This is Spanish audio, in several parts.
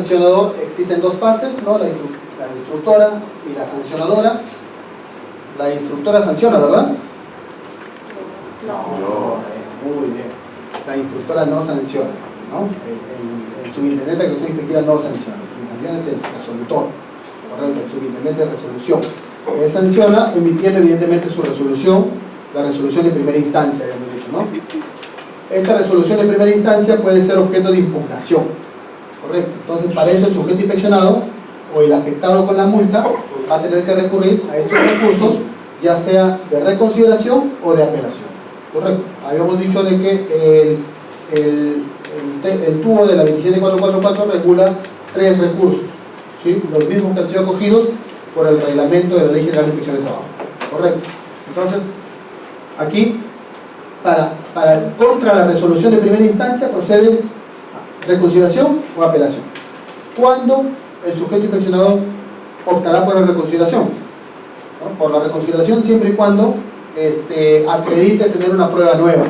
sancionador existen dos fases, ¿no? La instructora y la sancionadora. La instructora sanciona, ¿verdad? No, muy bien. La instructora no sanciona, ¿no? El subintendente de ejecución inspectiva no sanciona. Quien sanciona es el resolutor, correcto, el subintendente de resolución. Él sanciona emitiendo evidentemente su resolución, la resolución de primera instancia, habíamos dicho, ¿no? Esta resolución de primera instancia puede ser objeto de impugnación, correcto. Entonces, para eso el sujeto inspeccionado o el afectado con la multa va a tener que recurrir a estos recursos, ya sea de reconsideración o de apelación, correcto. Habíamos dicho de que el tubo de la 27444 regula 3 recursos, ¿sí? Los mismos que han sido acogidos por el reglamento de la Ley General de Inspección de Trabajo, correcto. Entonces, aquí, contra la resolución de primera instancia procede reconsideración o apelación. ¿Cuándo el sujeto inspeccionado optará por la reconsideración? ¿No? Por la reconsideración siempre y cuando acredite tener una prueba nueva,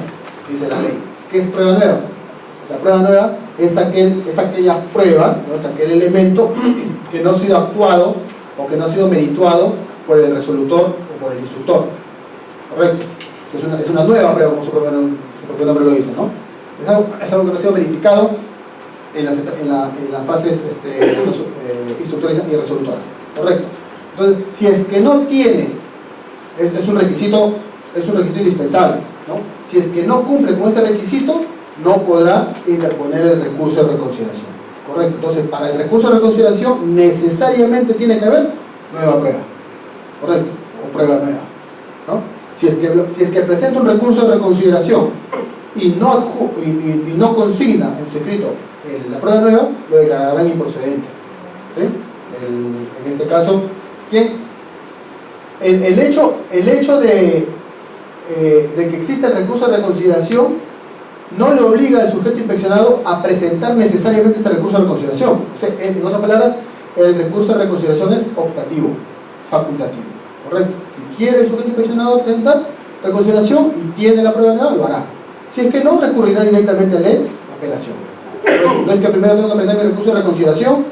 dice la ley. ¿Qué es prueba nueva? La prueba nueva es aquella prueba, ¿no? Es aquel elemento que no ha sido actuado o que no ha sido merituado por el resolutor o por el instructor, ¿correcto? Es una nueva prueba, como su propio nombre lo dice, ¿no? Es algo que no ha sido verificado en las fases instructora y resolutora, ¿correcto? Entonces, si es que no tiene, es un requisito indispensable, ¿no? Si es que no cumple con este requisito, no podrá interponer el recurso de reconsideración, ¿correcto? Entonces, para el recurso de reconsideración necesariamente tiene que haber nueva prueba, ¿correcto? O prueba nueva, ¿no? Si es que presenta un recurso de reconsideración y no consigna en su escrito la prueba nueva, lo declararán improcedente, ¿sí? En este caso, ¿quién? El hecho de que exista el recurso de reconsideración no le obliga al sujeto inspeccionado a presentar necesariamente este recurso de reconsideración. O sea, en otras palabras, el recurso de reconsideración es optativo, facultativo, ¿correcto? Si quiere el sujeto inspeccionado presentar reconsideración y tiene la prueba nueva, lo hará. Si es que no, recurrirá directamente a la apelación. No es que primero tengo que presentar mi recurso de reconsideración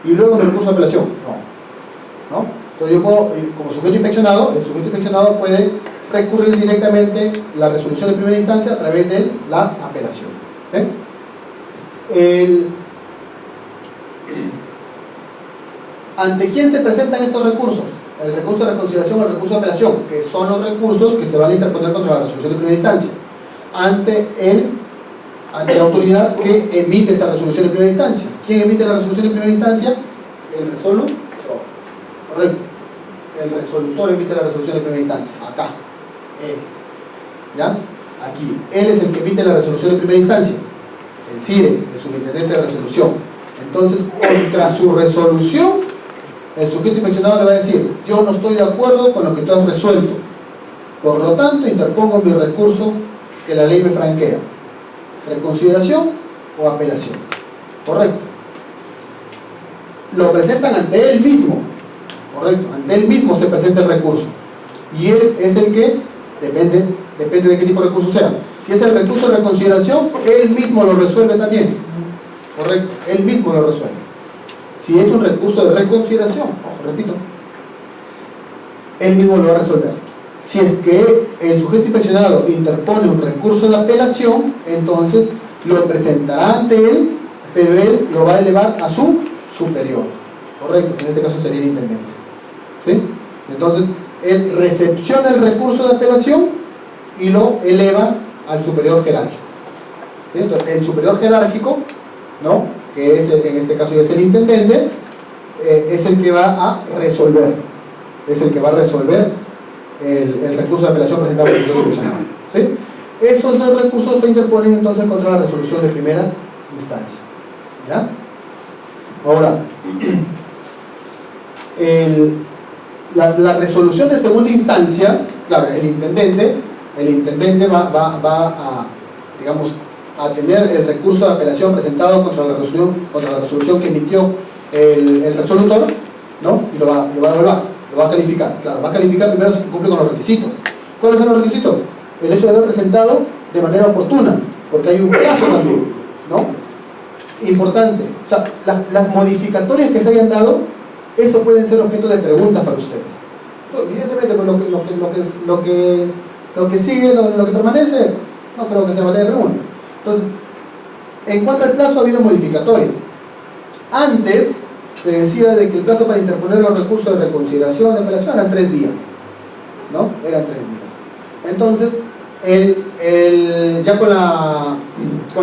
y luego mi recurso de apelación. No. Entonces yo puedo, como sujeto inspeccionado, el sujeto inspeccionado puede recurrir directamente la resolución de primera instancia a través de la apelación. ¿Sí? ¿Ante quién se presentan estos recursos? El recurso de reconsideración o el recurso de apelación, que son los recursos que se van a interponer contra la resolución de primera instancia. Ante la autoridad que emite esa resolución de primera instancia. ¿Quién emite la resolución de primera instancia? El resolutor. Correcto. El resolutor emite la resolución de primera instancia. Acá. ¿Ya? Aquí. Él es el que emite la resolución de primera instancia. El CIRE, el subintendente de resolución. Entonces, contra su resolución, el sujeto inspeccionado le va a decir: yo no estoy de acuerdo con lo que tú has resuelto. Por lo tanto, interpongo mi recurso que la ley me franquea. Reconsideración o apelación, correcto. Lo presentan ante él mismo, correcto, ante él mismo se presenta el recurso y él es el que, depende de qué tipo de recurso sea. Si es el recurso de reconsideración, él mismo lo resuelve también, correcto, él mismo lo resuelve. Si es un recurso de reconsideración, repito, él mismo lo va a resolver. Si es que el sujeto inspeccionado interpone un recurso de apelación, entonces lo presentará ante él, pero él lo va a elevar a su superior, correcto, en este caso sería el intendente, ¿sí? Entonces él recepciona el recurso de apelación y lo eleva al superior jerárquico, ¿sí? Entonces el superior jerárquico, ¿no? Que es en este caso es el intendente, es el que va a resolver, el recurso de apelación presentado por el sujeto inspeccionado, ¿sí? Esos dos recursos se interponen entonces contra la resolución de primera instancia, ¿ya? Ahora, la resolución de segunda instancia, claro, el intendente va a, digamos, a tener el recurso de apelación presentado contra la resolución que emitió el resolutor, ¿no? Y lo va a evaluar, lo va a calificar. Claro, va a calificar primero si cumple con los requisitos. ¿Cuáles son los requisitos? El hecho de haber presentado de manera oportuna, porque hay un plazo también, ¿no? Importante, o sea, las modificatorias que se hayan dado, eso pueden ser objeto de preguntas para ustedes. Entonces, evidentemente, pues, lo que sigue, lo que permanece, no creo que sea materia de pregunta. Entonces, en cuanto al plazo, ha habido modificatorias. Antes se decía de que el plazo para interponer los recursos de reconsideración, de apelación, eran 3 días, ¿no? Eran 3 días. Entonces, ya con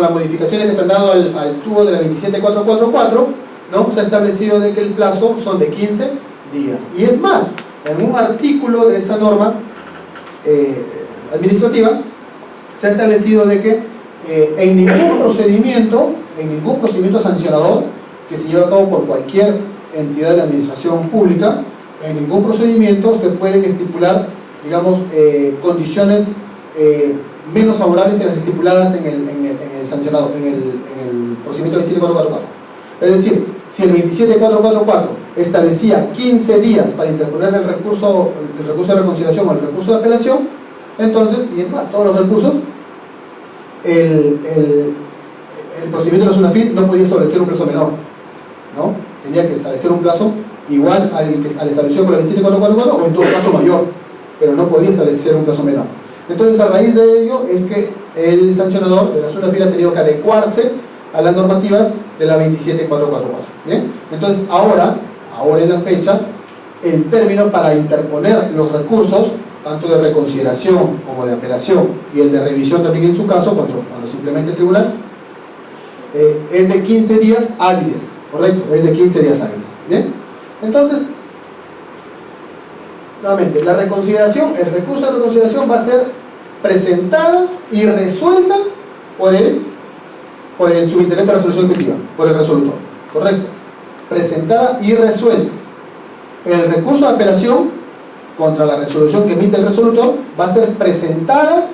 las modificaciones que se han dado al tubo de la 27444, ¿no? Se ha establecido de que el plazo son de 15 días. Y es más, en un artículo de esa norma administrativa, se ha establecido de que en ningún procedimiento sancionador que se lleve a cabo por cualquier entidad de la administración pública, en ningún procedimiento se pueden estipular, digamos, condiciones menos favorables que las estipuladas en el sancionado, en el procedimiento 27444. Es decir, si el 27444 establecía 15 días para interponer el recurso de reconsideración o el recurso de apelación, entonces, y es más, todos los recursos, el procedimiento de la SUNAFIL no podía establecer un plazo menor, ¿no? Tenía que establecer un plazo igual al establecido por el 27444 o en todo caso mayor, pero no podía establecer un plazo menor. Entonces, a raíz de ello es que el sancionador de la SUNAFIL ha tenido que adecuarse a las normativas de la 27444. ¿Bien? Entonces, ahora en la fecha, el término para interponer los recursos, tanto de reconsideración como de apelación, y el de revisión también en su caso, cuando se implemente el tribunal, es de 15 días hábiles, ¿correcto? Es de 15 días hábiles. ¿Bien? Entonces, nuevamente, el recurso de reconsideración va a ser presentada y resuelta por el subintendente de resolución efectiva, por el resolutor, ¿correcto? Presentada y resuelta. El recurso de apelación contra la resolución que emite el resolutor va a ser presentada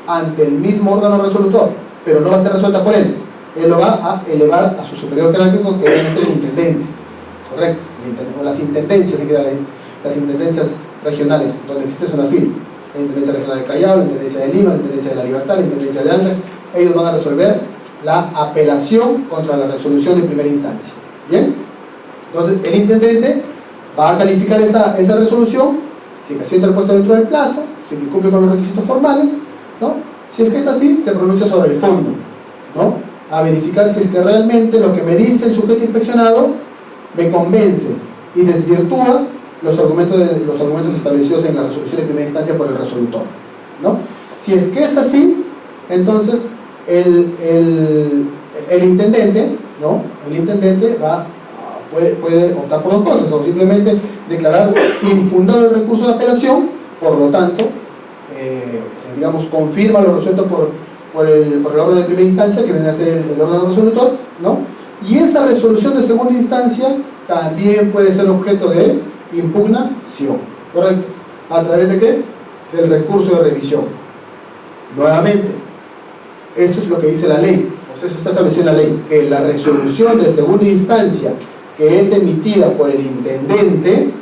ante el mismo órgano resolutor, pero no va a ser resuelta por él. Él lo va a elevar a su superior jerárquico, que debe ser el intendente, ¿correcto? O las intendencias, si queda las intendencias regionales, donde existe SUNAFIL, la Intendencia Regional de Callao, la Intendencia de Lima, la Intendencia de la Libertad, la Intendencia de Ancash. Ellos van a resolver la apelación contra la resolución de primera instancia. ¿Bien? Entonces, el intendente va a calificar esa resolución, si ha sido interpuesta dentro del plazo, si cumple con los requisitos formales, ¿no? Si es que es así, se pronuncia sobre el fondo, ¿no? A verificar si es que realmente lo que me dice el sujeto inspeccionado me convence y desvirtúa los argumentos establecidos en la resolución de primera instancia por el resolutor, ¿no? Si es que es así, entonces el intendente, ¿no? El intendente puede optar por 2 cosas, o simplemente declarar infundado el recurso de apelación, por lo tanto, digamos, confirma lo resuelto por el órgano de primera instancia, que viene a ser el órgano resolutor, ¿no? Y esa resolución de segunda instancia también puede ser objeto de impugnación, ¿correcto? ¿A través de qué? Del recurso de revisión. Nuevamente, esto es lo que dice la ley, o sea, eso está establecido en la ley, que la resolución de segunda instancia que es emitida por el intendente,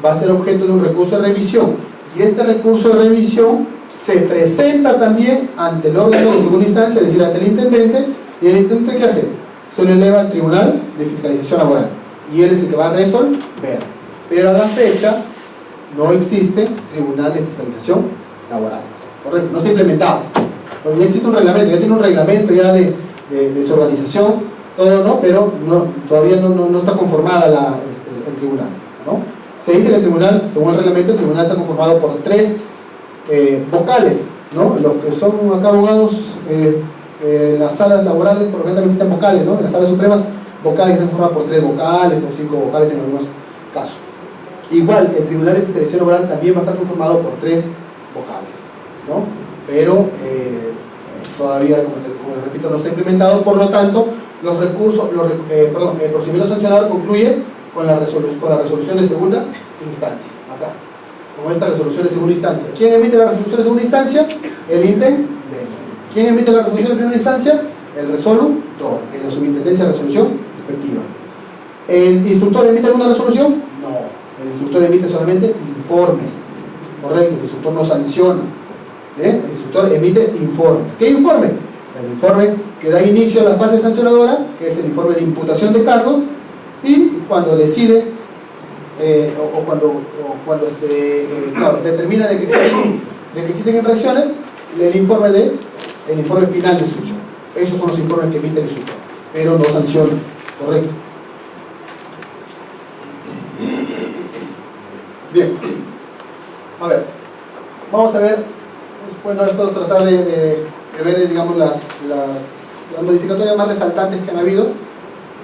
va a ser objeto de un recurso de revisión, y este recurso de revisión se presenta también ante el órgano de segunda instancia, es decir, ante el intendente, y el intendente, ¿qué hace? Se lo eleva al Tribunal de Fiscalización Laboral, y él es el que va a resolver. Pero a la fecha no existe Tribunal de Fiscalización Laboral, ¿correcto? No está implementado. Porque ya existe un reglamento, ya tiene un reglamento ya de su organización, todo, ¿no? Pero todavía no está conformada el tribunal, ¿no? Se dice que el tribunal, según el reglamento, el tribunal está conformado por 3 vocales, ¿no? Los que son acá abogados, las salas laborales, por lo general también existen vocales, ¿no? En las salas supremas, vocales están conformadas por 3 vocales, por 5 vocales en algunos casos. Igual, el Tribunal de Fiscalización Laboral también va a estar conformado por 3 vocales, ¿no? Pero todavía, como les repito, no está implementado, por lo tanto, el procedimiento sancionador concluye con la resolución de segunda instancia, acá, con esta resolución de segunda instancia. ¿Quién emite la resolución de segunda instancia? El intendente. ¿Quién emite la resolución de primera instancia? El resolutor, en la subintendencia de resolución inspectiva. ¿El instructor emite alguna resolución? No, el instructor emite solamente informes, correcto, el instructor no sanciona. El instructor emite informes. ¿Qué informes? El informe que da inicio a la fase sancionadora, que es el informe de imputación de cargos, y cuando decide, cuando claro, determina de que existen infracciones, el informe final de instrucción. Esos son los informes que emite el instructor, pero no sanciona, correcto. Bien, a ver, vamos a ver, bueno, esto tratar de ver, digamos, las modificatorias más resaltantes que han habido,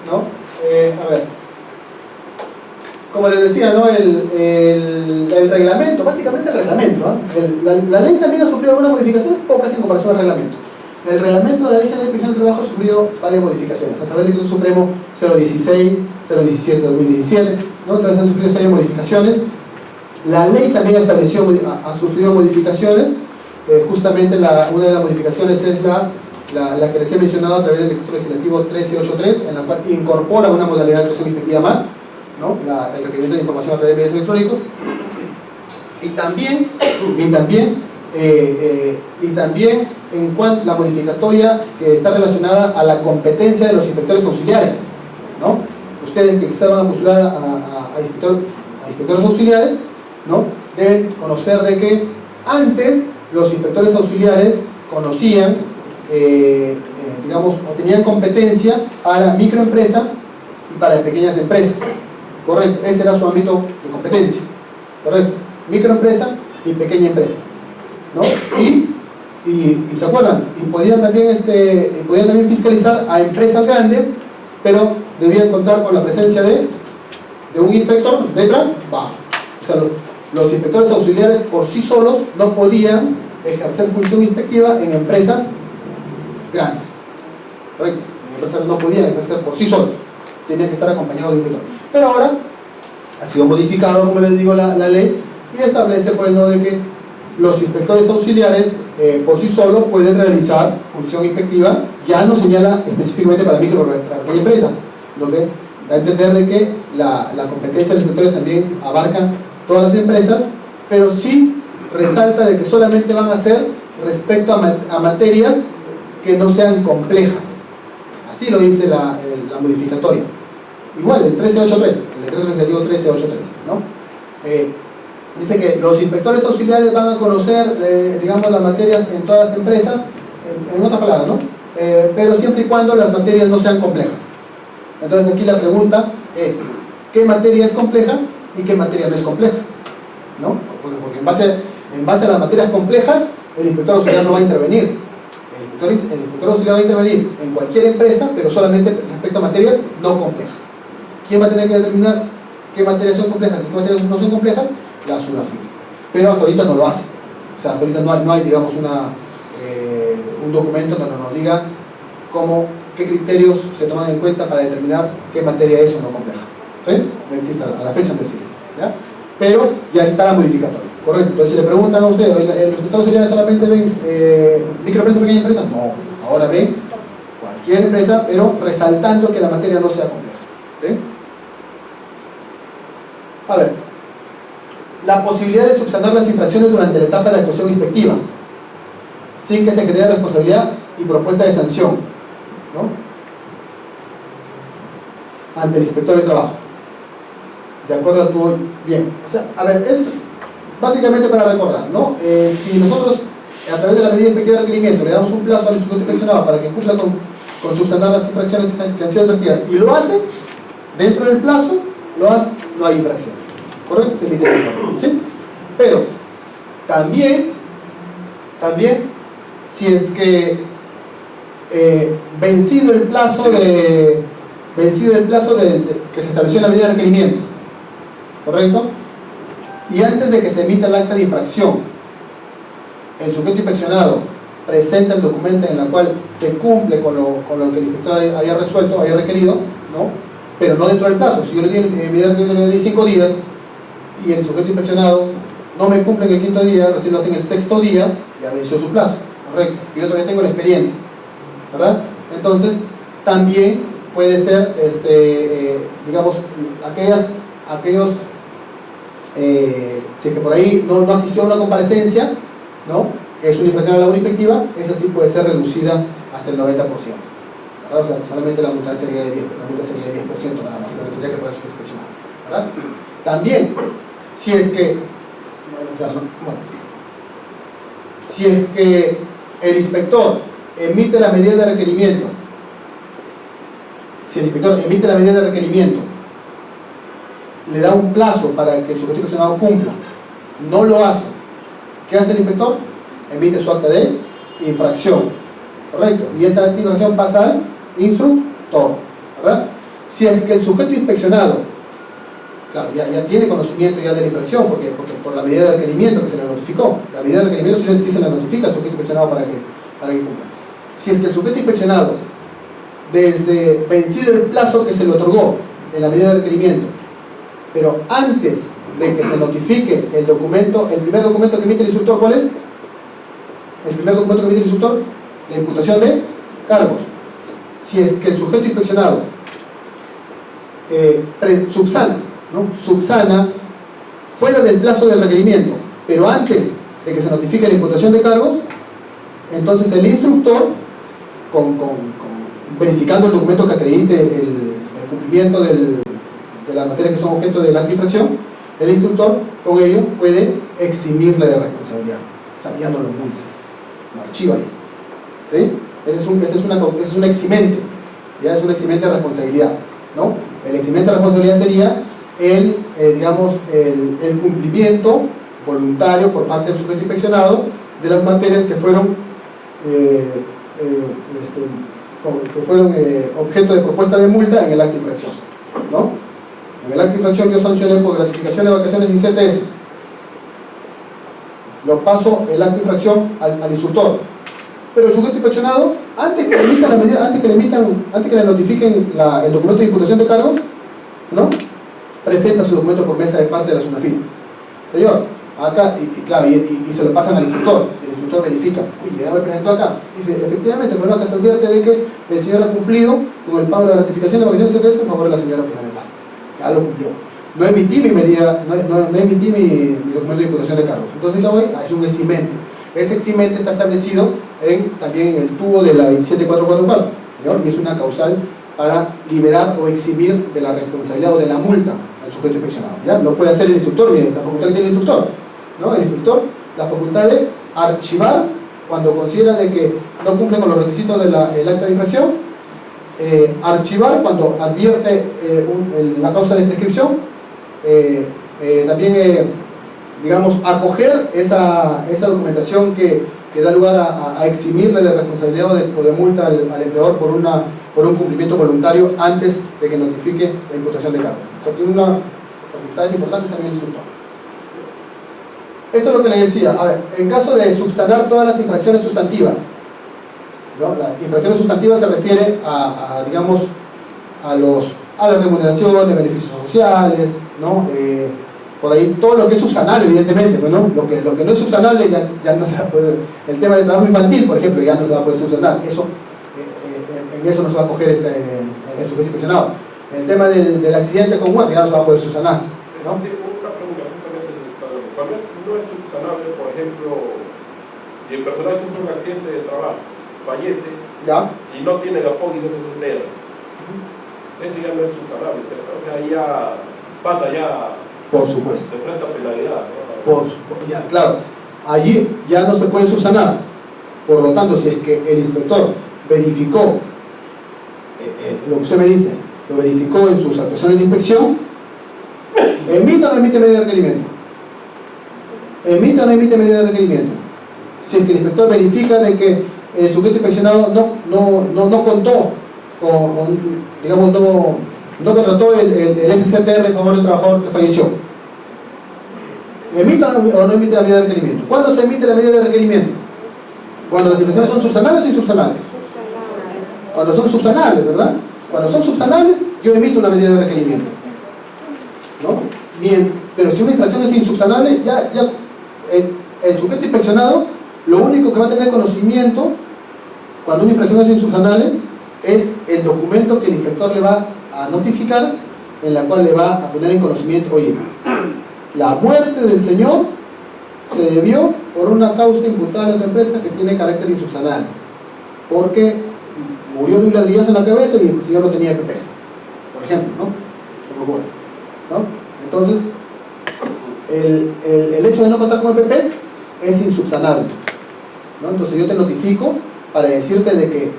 ¿no? A ver, como les decía, ¿no? El reglamento, básicamente el reglamento, ¿eh? La ley también ha sufrido algunas modificaciones, pocas en comparación al reglamento. El reglamento de la Ley General de Inspección del Trabajo ha sufrido varias modificaciones, a través del Decreto Supremo 016, 017, 2017, ¿no? Entonces han sufrido varias modificaciones. La ley también ha sufrido modificaciones. Justamente una de las modificaciones es la que les he mencionado a través del Decreto Legislativo 1383, en la cual incorpora una modalidad de actuación inspectiva más, ¿no? El requerimiento de información a través de medios electrónicos. Y también en cuanto a la modificatoria que está relacionada a la competencia de los inspectores auxiliares, ¿no? Ustedes que estaban a postular a inspectores auxiliares, ¿no? Deben conocer de que antes los inspectores auxiliares conocían, digamos, o tenían competencia para microempresa y para pequeñas empresas, correcto, ese era su ámbito de competencia, correcto, microempresa y pequeña empresa, ¿no? Y se acuerdan, y podían también fiscalizar a empresas grandes, pero debían contar con la presencia de un inspector de trabajo. O sea, los inspectores auxiliares por sí solos no podían ejercer función inspectiva en empresas grandes, correcto, en empresas no podían ejercer por sí solos, tenían que estar acompañados del inspector. Pero ahora ha sido modificado, como les digo, la ley, y establece, pues, ¿no?, de que los inspectores auxiliares por sí solos pueden realizar función inspectiva. Ya no señala específicamente para micro, para pequeña empresa, lo que da a entender de que la competencia de los inspectores también abarca todas las empresas, pero sí resalta de que solamente van a ser respecto a materias que no sean complejas. Así lo dice la modificatoria. Igual, el 1383, el decreto legislativo 1383, ¿no? Dice que los inspectores auxiliares van a conocer, digamos, las materias en todas las empresas, en otras palabras, ¿no? Pero siempre y cuando las materias no sean complejas. Entonces aquí la pregunta es, ¿qué materia es compleja y qué materia no es compleja? ¿No? Porque en base a las materias complejas, el inspector auxiliar no va a intervenir. El inspector auxiliar va a intervenir en cualquier empresa, pero solamente respecto a materias no complejas. ¿Quién va a tener que determinar qué materias son complejas y qué materias no son complejas? La SUNAFIL. Pero hasta ahorita no lo hace. O sea, hasta ahorita no hay digamos, un documento que nos diga qué criterios se toman en cuenta para determinar qué materia es o no compleja. ¿Sí? No existe, a la fecha no existe, ¿ya? Pero ya está la modificatoria, correcto. Entonces, si le preguntan a ustedes, ¿los inspectores auxiliares solamente ven microempresas, pequeñas empresas? No, ahora ven cualquier empresa, pero resaltando que la materia no sea compleja. ¿Sí? A ver, la posibilidad de subsanar las infracciones durante la etapa de actuación inspectiva, sin que se cree responsabilidad y propuesta de sanción, ¿no?, ante el inspector de trabajo, de acuerdo a tu bien. O sea, a ver, esto es básicamente para recordar, ¿no? Si nosotros, a través de la medida inspectiva de requerimiento, le damos un plazo al inspector inspeccionado para que cumpla con subsanar las infracciones que han sido advertidas, y lo hace, dentro del plazo, lo hace, no hay infracción. ¿Correcto? Se emite el informe, ¿sí? Pero también, si es que vencido el plazo que se estableció en la medida de requerimiento, ¿correcto?, y antes de que se emita el acta de infracción, el sujeto inspeccionado presenta el documento en el cual se cumple con lo que el inspector había resuelto, había requerido, ¿no?, pero no dentro del plazo. Si yo le di en medida de requerimiento de 5 días y el sujeto inspeccionado no me cumple en el 5.º día, recién lo hace en el 6.º día, ya venció su plazo, correcto, y yo todavía tengo el expediente, ¿verdad? Entonces, también puede ser, digamos, aquellos si es que por ahí no asistió a una comparecencia, ¿no?, que es una infracción a la labor inspectiva, esa sí puede ser reducida hasta el 90%. ¿Verdad? O sea, solamente la multa sería de 10%, nada más, lo que tendría que poner el sujeto inspeccionado. ¿Verdad? También, si es que, si es que el inspector emite la medida de requerimiento, si el inspector emite la medida de requerimiento, le da un plazo para que el sujeto inspeccionado cumpla, no lo hace, ¿qué hace el inspector? Emite su acta de infracción, ¿correcto? Y esa acta de infracción pasa al instructor, ¿verdad? Si es que el sujeto inspeccionado, claro, ya tiene conocimiento ya de la infracción, porque por la medida de requerimiento que se le notificó, la medida de requerimiento sí se le notifica al sujeto inspeccionado para que cumpla. Si es que el sujeto inspeccionado, desde vencido el plazo que se le otorgó en la medida de requerimiento, pero antes de que se notifique el documento, el primer documento que emite el instructor, ¿cuál es? El primer documento que emite el instructor, la imputación de cargos. Si es que el sujeto inspeccionado subsana, ¿no? Subsana fuera del plazo del requerimiento, pero antes de que se notifique la imputación de cargos, entonces el instructor, verificando el documento que acredite el cumplimiento de las materias que son objeto de la infracción, el instructor con ello puede eximirle de responsabilidad. O sea, ya no lo multa, lo archiva ahí. ¿Sí? Ese es un eximente, ya es un eximente de responsabilidad, ¿no? El eximente de responsabilidad sería el cumplimiento voluntario por parte del sujeto inspeccionado de las materias que fueron objeto de propuesta de multa en el acto de infracción, ¿no? En el acto de infracción yo sancioné por gratificación de vacaciones y CTS. Lo paso el acto de infracción al instructor. Pero el sujeto inspeccionado, antes que le notifiquen el documento de imputación de cargos, ¿no? Presenta su documento por mesa de parte de la SUNAFIL. Señor, acá, y se lo pasan al instructor. El instructor verifica, uy, ya me presentó acá. Dice, efectivamente, bueno, acá se advierte de que el señor ha cumplido con el pago de la gratificación de vacaciones CTS en favor de la señora fundamental. Ya lo cumplió. No emití mi medida, no emití mi documento de imputación de cargos. Entonces lo voy a es un eximente. Ese eximente está establecido también en el tubo de la 27444, ¿no? Y es una causal para liberar o eximir de la responsabilidad o de la multa al sujeto inspeccionado. ¿Ya? Lo puede hacer el instructor, miren, la facultad que tiene el instructor, ¿no? El instructor, la facultad de archivar cuando considera de que no cumple con los requisitos del acta de infracción, archivar cuando advierte la causa de prescripción, también digamos, acoger esa documentación que da lugar a eximirle de responsabilidad o de multa al empleador por un cumplimiento voluntario antes de que notifique la imputación de cargos. O sea, tiene unas facultades importantes también el instructor. Esto es lo que le decía. A ver, en caso de subsanar todas las infracciones sustantivas, ¿no? Las infracciones sustantivas se refiere digamos, a las remuneraciones, beneficios sociales, ¿no? Por ahí todo lo que es subsanable, evidentemente, pues, ¿no? Lo que no es subsanable ya no se va a poder. El tema de trabajo infantil, por ejemplo, ya no se va a poder subsanar. Eso, en eso no se va a coger el sujeto inspeccionado. El tema del accidente con muerte ya no se va a poder subsanar, ¿no? Otra pregunta, justamente, cuando no es subsanable, por ejemplo, si el personal sufre un accidente de trabajo, fallece, ¿ya? Y no tiene la póliza societaria, eso ya no es subsanable, ¿cierto? O sea, ya pasa ya. Por supuesto. Se enfrenta a penalidad, ¿no? Ya, claro, allí ya no se puede subsanar. Por lo tanto, si es que el inspector verificó lo que usted me dice, lo verificó en sus actuaciones de inspección, ¿emite o no emite medida de requerimiento? ¿Emite o no emite medida de requerimiento? Si es que el inspector verifica de que el sujeto inspeccionado no contó digamos, no contrató el SCTR en favor del trabajador que falleció. ¿Emite o no emite la medida de requerimiento? ¿Cuándo se emite la medida de requerimiento? Cuando las infracciones son subsanables o insubsanables. Cuando son subsanables, ¿verdad? Cuando son subsanables, yo emito una medida de requerimiento, ¿no? Bien, pero si una infracción es insubsanable, ya el sujeto inspeccionado, lo único que va a tener conocimiento cuando una infracción es insubsanable es el documento que el inspector le va a notificar, en la cual le va a poner en conocimiento, oye, la muerte del señor se debió por una causa imputable a otra empresa que tiene carácter insubsanable. porque murió de un ladrillazo en la cabeza y el señor no tenía EPPs, por ejemplo, ¿no? Se me ocurre, ¿no? Entonces, el hecho de no contar con EPPs es insubsanable, ¿no? Entonces yo te notifico para decirte de que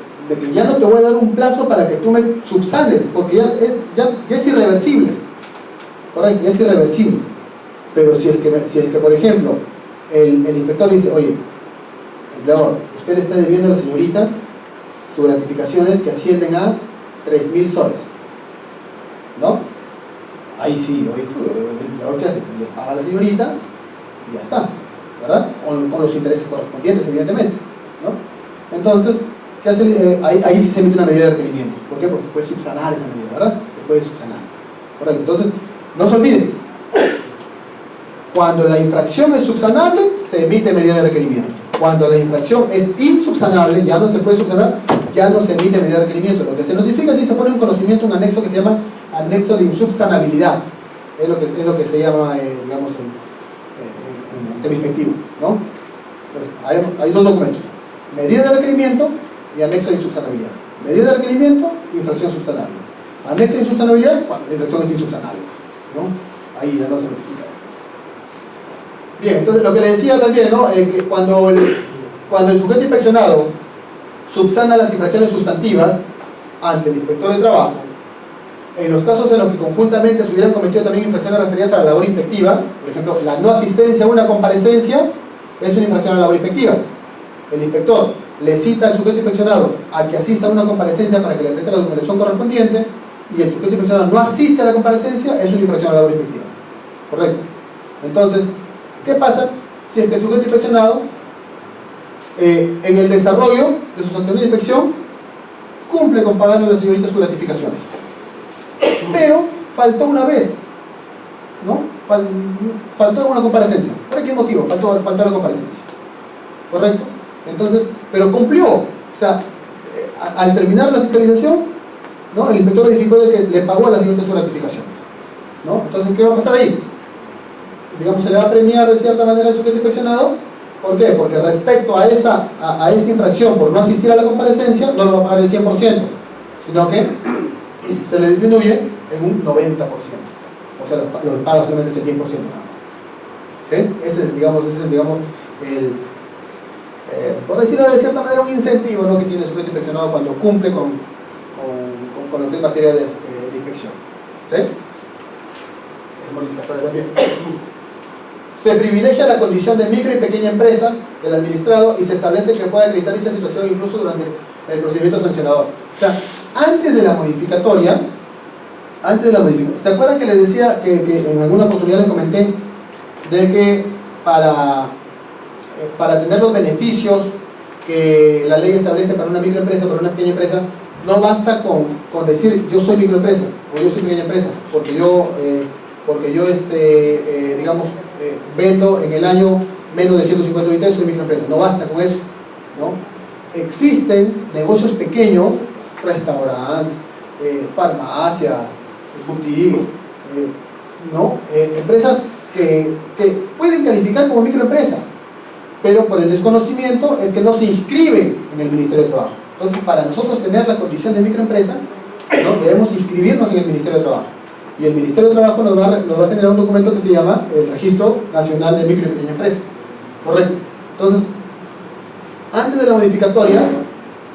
ya no te voy a dar un plazo para que tú me subsanes, porque ya es irreversible, correcto, ya es irreversible. Pero si es que por ejemplo, el inspector dice, oye, empleador, usted le está debiendo a la señorita sus gratificaciones que ascienden a 3.000 soles, ¿no? Ahí sí, oye, el empleador, ¿qué hace? Le paga a la señorita y ya está, ¿verdad? Con los intereses correspondientes, evidentemente, ¿no? Entonces, ¿qué hace? Ahí sí se emite una medida de requerimiento. ¿Por qué? Porque se puede subsanar esa medida, ¿verdad? Se puede subsanar. Correcto. Entonces, no se olvide, cuando la infracción es subsanable, se emite medida de requerimiento. Cuando la infracción es insubsanable, ya no se puede subsanar, ya no se emite medida de requerimiento. Lo que se notifica es si se pone un conocimiento, un anexo que se llama anexo de insubsanabilidad. Es lo que se llama, digamos, en el tema inspectivo, ¿no? Entonces, hay dos documentos: medida de requerimiento y anexo de insubsanabilidad. Medida de requerimiento, infracción subsanable. Anexo de insubsanabilidad, cuando la infracción es insubsanable, ¿no? Ahí ya no se notifica. Bien, entonces lo que le decía también, ¿no? Que cuando el sujeto inspeccionado subsana las infracciones sustantivas ante el inspector de trabajo, en los casos en los que conjuntamente se hubieran cometido también infracciones referidas a la labor inspectiva, por ejemplo, la no asistencia a una comparecencia es una infracción a la labor inspectiva. El inspector le cita al sujeto inspeccionado a que asista a una comparecencia para que le preste la documentación correspondiente, y el sujeto inspeccionado no asiste a la comparecencia, es una infracción a la labor inspectiva. ¿Correcto? Entonces, ¿qué pasa si es que el sujeto inspeccionado, en el desarrollo de sus acciones de inspección, cumple con pagarle a la señorita sus gratificaciones, pero faltó una vez, ¿no? Faltó una comparecencia? ¿Por qué motivo? Faltó la comparecencia. ¿Correcto? Entonces, pero cumplió. O sea, al terminar la fiscalización, ¿no? El inspector verificó de que le pagó a la señorita sus gratificaciones, ¿no? Entonces, ¿qué va a pasar ahí? Digamos, se le va a premiar de cierta manera al sujeto inspeccionado. ¿Por qué? Porque respecto a esa infracción por no asistir a la comparecencia, no lo va a pagar el 100%, sino que se le disminuye en un 90%. O sea, los paga solamente ese 10% nada más. ¿Sí? Ese es, digamos, por decirlo de cierta manera, un incentivo, ¿no?, que tiene el sujeto inspeccionado cuando cumple con lo que es materia de inspección. ¿Sí? Es modificatorio también. Se privilegia la condición de micro y pequeña empresa del administrado y se establece que puede acreditar dicha situación incluso durante el procedimiento sancionador. O sea, antes de la modificatoria, ¿se acuerdan que les decía que en alguna oportunidad les comenté de que para tener los beneficios que la ley establece para una microempresa, para una pequeña empresa, no basta con decir yo soy microempresa o yo soy pequeña empresa, porque yo digamos, vendo en el año menos de 150 unidades, soy microempresa. No basta con eso, ¿no? Existen negocios pequeños, restaurantes, farmacias, boutiques, ¿no? Empresas que pueden calificar como microempresa, pero por el desconocimiento es que no se inscriben en el Ministerio de Trabajo. Entonces, para nosotros tener la condición de microempresa, ¿no?, debemos inscribirnos en el Ministerio de Trabajo. Y el Ministerio de Trabajo nos va a generar un documento que se llama el Registro Nacional de Micro y Pequeña Empresa. Correcto. Entonces, antes de la modificatoria,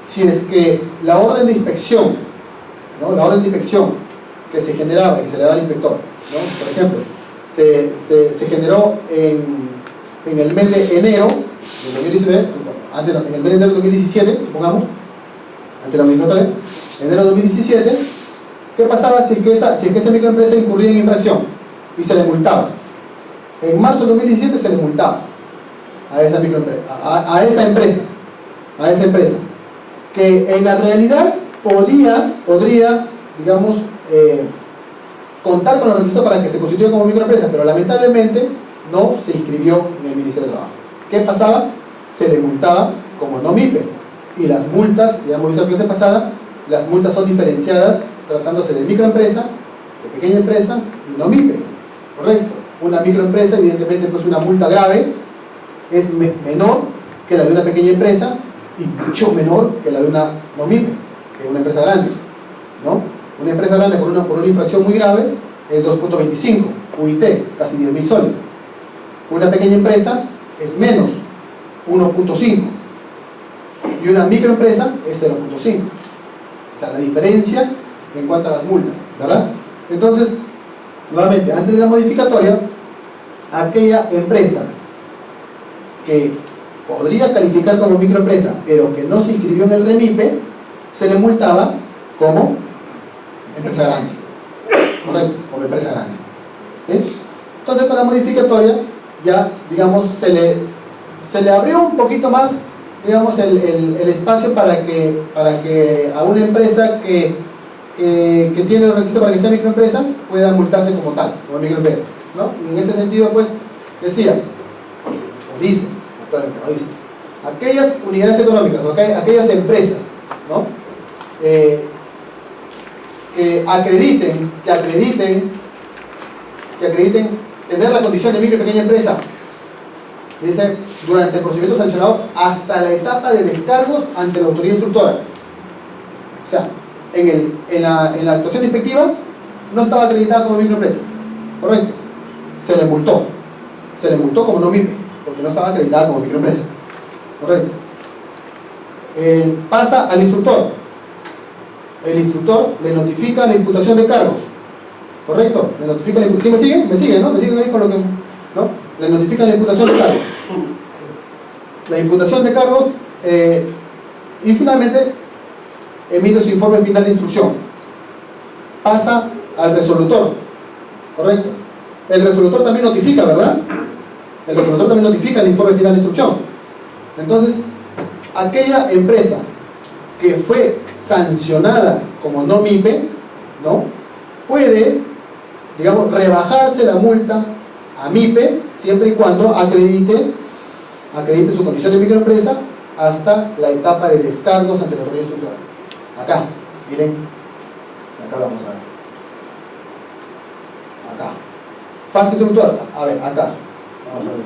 si es que la orden de inspección, ¿no?, la orden de inspección que se generaba y que se le daba al inspector, ¿no?, por ejemplo, se generó en el mes de enero de 2019, en el mes de enero de 2017, supongamos, antes de la modificatoria, enero de 2017, ¿qué pasaba si es que esa microempresa incurría en infracción y se le multaba? En marzo de 2017 se le multaba a esa microempresa, a esa empresa, que en la realidad podría, digamos, contar con los requisitos para que se constituya como microempresa, pero lamentablemente no se inscribió en el Ministerio de Trabajo. ¿Qué pasaba? Se le multaba como no MIPE, y las multas, ya hemos visto la clase pasada, las multas son diferenciadas tratándose de microempresa, de pequeña empresa y no MIPE. Correcto. Una microempresa, evidentemente, pues una multa grave es menor que la de una pequeña empresa, y mucho menor que la de una no MIPE, que es una empresa grande, ¿no? Una empresa grande por una infracción muy grave es 2.25 UIT, casi 10.000 soles. Una pequeña empresa es menos, 1.5, y una microempresa es 0.5. O sea, la diferencia en cuanto a las multas, ¿verdad? Entonces, nuevamente, antes de la modificatoria, aquella empresa que podría calificar como microempresa, pero que no se inscribió en el REMIPE, se le multaba como empresa grande. ¿Correcto? Como empresa grande. ¿Sí? Entonces, con la modificatoria, ya, digamos, se le abrió un poquito más, digamos, el espacio para que a una empresa que tiene los requisitos para que sea microempresa pueda multarse como tal, como microempresa, ¿no? Y en ese sentido, pues, decía, o dice, actualmente no dice, aquellas unidades económicas, o aquellas empresas, ¿no? Que acrediten tener la condición de micro y pequeña empresa, dice, durante el procedimiento sancionador hasta la etapa de descargos ante la autoridad instructora. O sea, en la actuación inspectiva no estaba acreditada como microempresa, ¿correcto? Se le multó como no MIPE, porque no estaba acreditada como microempresa, ¿correcto? Pasa al instructor. El instructor le notifica la imputación de cargos, ¿correcto? Le notifica la imputación. ¿Sí me siguen, no? ¿Me siguen ahí con lo que, no? Le notifican la imputación de cargos. La imputación de cargos y finalmente emite su informe final de instrucción. Pasa al resolutor, ¿correcto? El resolutor también notifica, ¿verdad? El resolutor también notifica el informe final de instrucción. Entonces, aquella empresa que fue sancionada como no MIPE, ¿no? Puede, digamos, rebajarse la multa a MIPE siempre y cuando acredite su condición de microempresa hasta la etapa de descargos ante la autoridad instructora. Acá, miren, acá lo vamos a ver. Acá. Fase instructora, a ver, acá. Vamos a ver.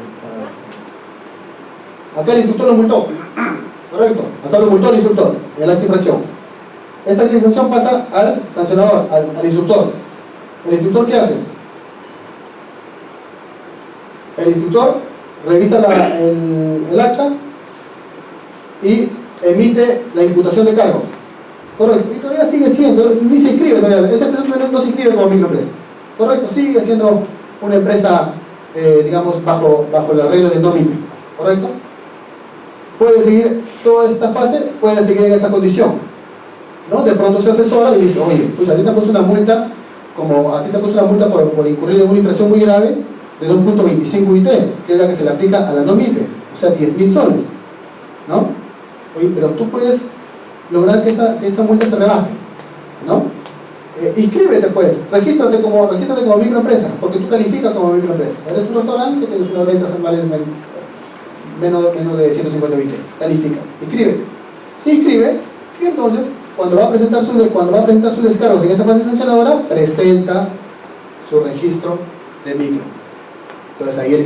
Acá el instructor lo multó, ¿correcto? Acá lo multó el instructor en el acta de infracción. Esta acta de infracción pasa al sancionador, al instructor. ¿El instructor qué hace? El instructor revisa el acta y emite la imputación de cargos. Correcto, y todavía sigue siendo, ni se inscribe todavía, esa empresa no se inscribe como microempresa. Correcto, sigue siendo una empresa, digamos, bajo las reglas de no MIPE. Correcto. Puede seguir toda esta fase, puede seguir en esa condición, ¿no? De pronto se asesora y dice, oye, pues a ti te ha puesto una multa, por incurrir en una infracción muy grave de 2.25 UIT, que es la que se le aplica a la no MIPE, o sea, 10.000 soles, ¿no? Oye, pero tú puedes lograr que esa multa se rebaje, ¿no? Inscríbete, pues, regístrate como microempresa, porque tú calificas como microempresa. Eres un restaurante que tienes unas ventas anuales menos de 150 UIT, calificas, inscríbete. Se inscribe y entonces cuando va a presentar sus descargos en esta fase sancionadora, presenta su registro de micro. Entonces ahí el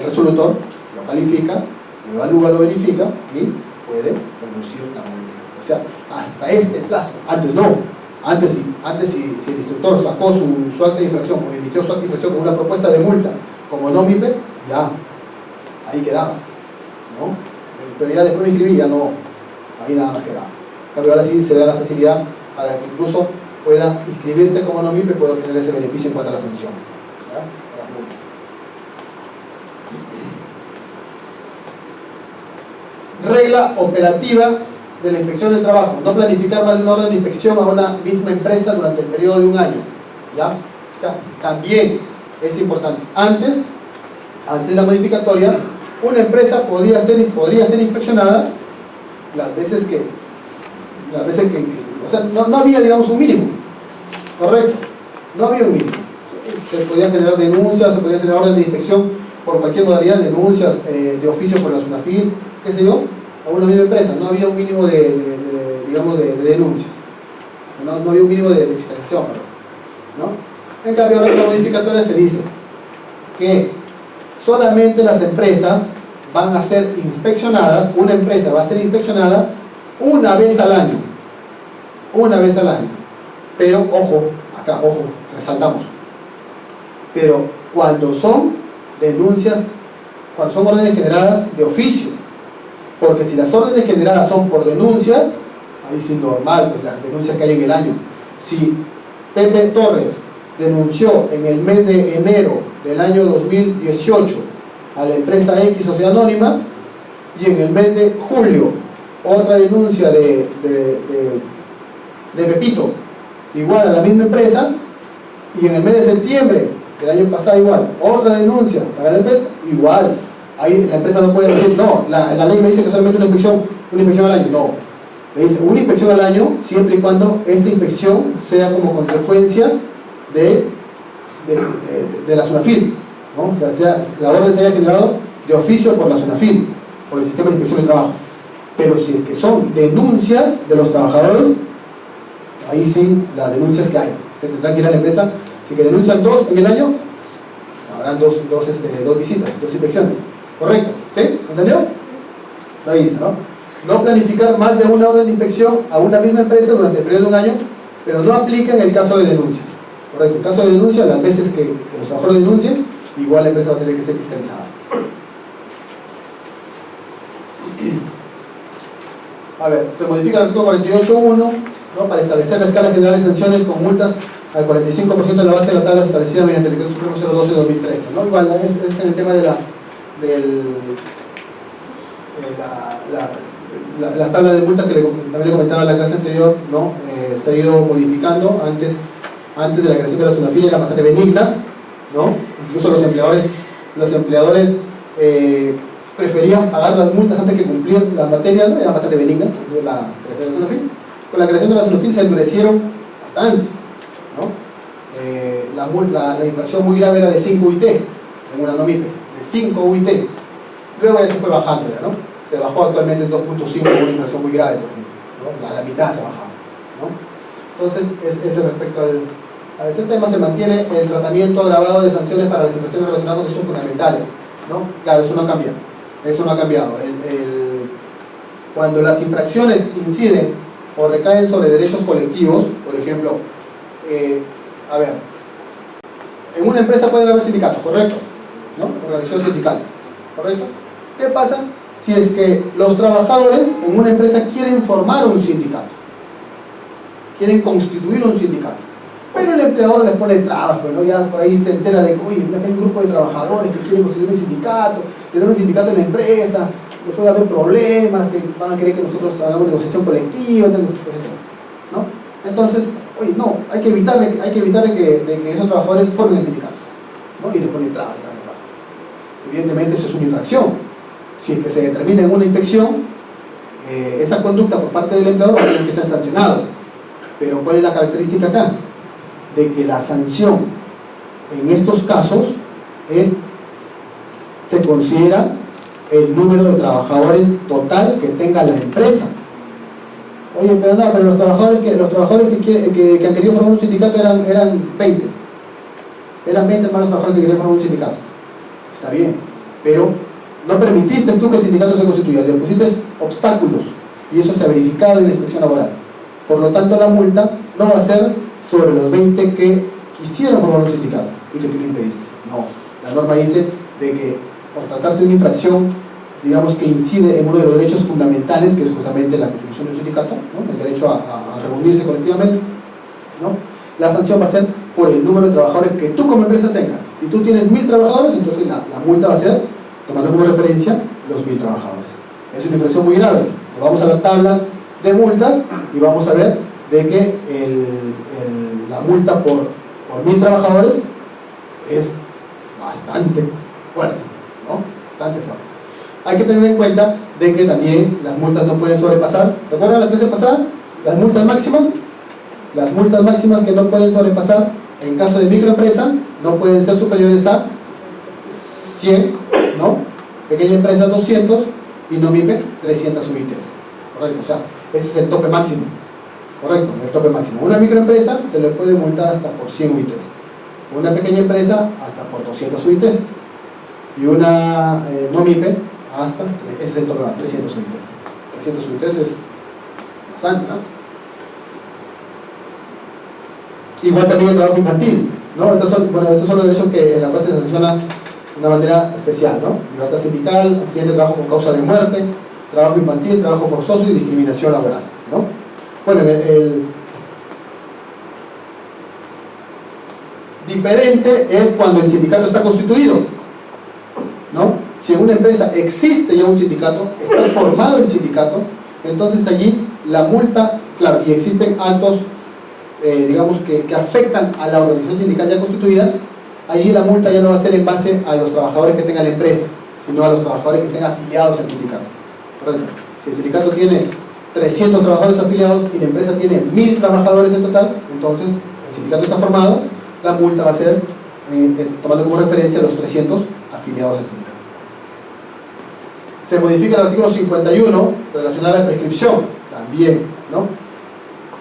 resolutor lo califica, lo evalúa, lo verifica y puede reducir la multa. O sea, hasta este plazo. Antes no. Antes sí. Antes si el instructor sacó su acta de infracción o emitió su acta de infracción con una propuesta de multa como no MIPE, ya ahí quedaba, ¿no? Pero ya después me inscribí, ya no, ahí nada más quedaba. En cambio, ahora sí se da la facilidad para que incluso pueda inscribirse como no MIPE y pueda obtener ese beneficio en cuanto a la sanción, ¿ya? A las multas. Regla operativa de la inspección del trabajo: no planificar más de una orden de inspección a una misma empresa durante el periodo de un año, ¿ya? O sea, también es importante. Antes de la modificatoria, una empresa podría ser inspeccionada las veces que o sea, no había, digamos, un mínimo, ¿correcto? No había un mínimo. Se podían generar denuncias, se podían generar órdenes de inspección por cualquier modalidad, denuncias de oficio por la SUNAFIL, qué sé yo, a una misma empresa. No había un mínimo de denuncias, no había un mínimo de fiscalización, ¿no? En cambio, ahora con la modificatoria se dice que solamente las empresas van a ser inspeccionadas, una empresa va a ser inspeccionada una vez al año. Una vez al año. Pero, ojo, acá, ojo, resaltamos. Pero cuando son denuncias, cuando son órdenes generadas de oficio. Porque si las órdenes generadas son por denuncias, ahí sí normal, pues las denuncias que hay en el año. Si Pepe Torres denunció en el mes de enero del año 2018 a la empresa X Sociedad Anónima, y en el mes de julio otra denuncia de Pepito igual a la misma empresa, y en el mes de septiembre del año pasado igual otra denuncia para la empresa, igual ahí la empresa no puede decir no, la ley me dice que solamente una inspección al año. No, le dice una inspección al año siempre y cuando esta inspección sea como consecuencia de la SUNAFIL, ¿no? O sea, la orden se haya generado de oficio por la SUNAFIL, por el sistema de inspección de trabajo. Pero si es que son denuncias de los trabajadores, ahí sí, las denuncias que hay, se tendrán que ir a la empresa. Si que denuncian 2 en el año, habrán dos visitas, 2 inspecciones. ¿Correcto? ¿Sí? ¿Entendió? Ahí dice, ¿no? No planificar más de una orden de inspección a una misma empresa durante el periodo de un año, pero no aplica en el caso de denuncias. Correcto, en caso de denuncia, las veces que los trabajadores denuncien, igual la empresa va a tener que ser fiscalizada. A ver, se modifica el artículo 48.1, ¿no? Para establecer la escala general de sanciones con multas al 45% de la base de la tabla establecida mediante el decreto supremo 012 de 2013, ¿no? Igual es en el tema de las tablas de multas que también le comentaba en la clase anterior, ¿no? Se ha ido modificando. Antes de la creación de la SUNAFIL eran bastante benignas, ¿no? Incluso los empleadores preferían pagar las multas antes que cumplir las materias, ¿no? Eran bastante benignas antes de la creación de la SUNAFIL. Con la creación de la SUNAFIL se endurecieron bastante, ¿no? La infracción muy grave era de 5 UIT en una NOMIPE, de 5 UIT. Luego ya se fue bajando, ya, ¿no? Se bajó actualmente en 2.5 una infracción muy grave, por ejemplo, ¿no? La mitad se ha bajado, ¿no? Entonces, ese respecto a ese tema, se mantiene el tratamiento agravado de sanciones para las infracciones relacionadas con derechos fundamentales, ¿no? Claro, eso no cambia, eso no ha cambiado. Cuando las infracciones inciden o recaen sobre derechos colectivos, por ejemplo, a ver, en una empresa puede haber sindicatos, ¿correcto? ¿No? Organizaciones sindicales, ¿correcto? ¿Qué pasa si es que los trabajadores en una empresa quieren formar un sindicato? Quieren constituir un sindicato. Pero el empleador les pone trabas, pues, ¿no? Ya por ahí se entera de que, oye, hay un grupo de trabajadores que quieren constituir un sindicato, tener un sindicato en la empresa, después puede haber problemas, que van a querer que nosotros hagamos negociación colectiva, ¿no? Entonces, oye, no, hay que evitar de que esos trabajadores formen el sindicato, ¿no? Y les pone trabas. Evidentemente eso es una infracción. Si es que se determina en una inspección, esa conducta por parte del empleador va a tener que ser sancionado. Pero ¿cuál es la característica acá? De que la sanción en estos casos se considera el número de trabajadores total que tenga la empresa. Oye, pero no, pero los trabajadores que han querido formar un sindicato eran 20. Eran 20 hermanos trabajadores que querían formar un sindicato. Está bien, pero no permitiste tú que el sindicato se constituya, le pusiste obstáculos, y eso se ha verificado en la inspección laboral. Por lo tanto, la multa no va a ser sobre los 20 que quisieron formar un sindicato y que tú lo impediste. No, la norma dice de que por tratarse de una infracción, digamos que incide en uno de los derechos fundamentales, que es justamente la constitución de un sindicato, ¿no? El derecho a reunirse colectivamente, ¿no? La sanción va a ser por el número de trabajadores que tú como empresa tengas. Si tú tienes 1000 trabajadores, entonces la multa va a ser, tomando como referencia, los 1000 trabajadores. Es una infracción muy grave. Nos vamos a la tabla de multas y vamos a ver de que la multa por 1000 trabajadores es bastante fuerte, ¿no? Bastante fuerte. Hay que tener en cuenta de que también las multas no pueden sobrepasar. ¿Se acuerdan la clase pasada? Las multas máximas que no pueden sobrepasar en caso de microempresa no pueden ser superiores a 100, ¿no? Pequeña empresa 200 y no MIPE 300 UITs. Correcto, o sea, ese es el tope máximo. Correcto, el tope máximo. Una microempresa se le puede multar hasta por 100 UITs. Una pequeña empresa hasta por 200 UITs. Y una no MIPE hasta, ese es el total, 300 unidades. 300 unidades es bastante, ¿no? Igual también el trabajo infantil, ¿no? Estos son los derechos que en la cual se sanciona de una manera especial, ¿no? Libertad sindical, accidente de trabajo con causa de muerte, trabajo infantil, trabajo forzoso y discriminación laboral, ¿no? Bueno, diferente es cuando el sindicato está constituido, ¿no? Si en una empresa existe ya un sindicato, está formado el sindicato, entonces allí la multa, claro, y existen actos, digamos, que afectan a la organización sindical ya constituida, allí la multa ya no va a ser en base a los trabajadores que tenga la empresa, sino a los trabajadores que estén afiliados al sindicato. Correcto. Si el sindicato tiene 300 trabajadores afiliados y la empresa tiene 1000 trabajadores en total, entonces el sindicato está formado, la multa va a ser tomando como referencia a los 300 afiliados al sindicato. Se modifica el artículo 51 relacionado a la prescripción, también, ¿no?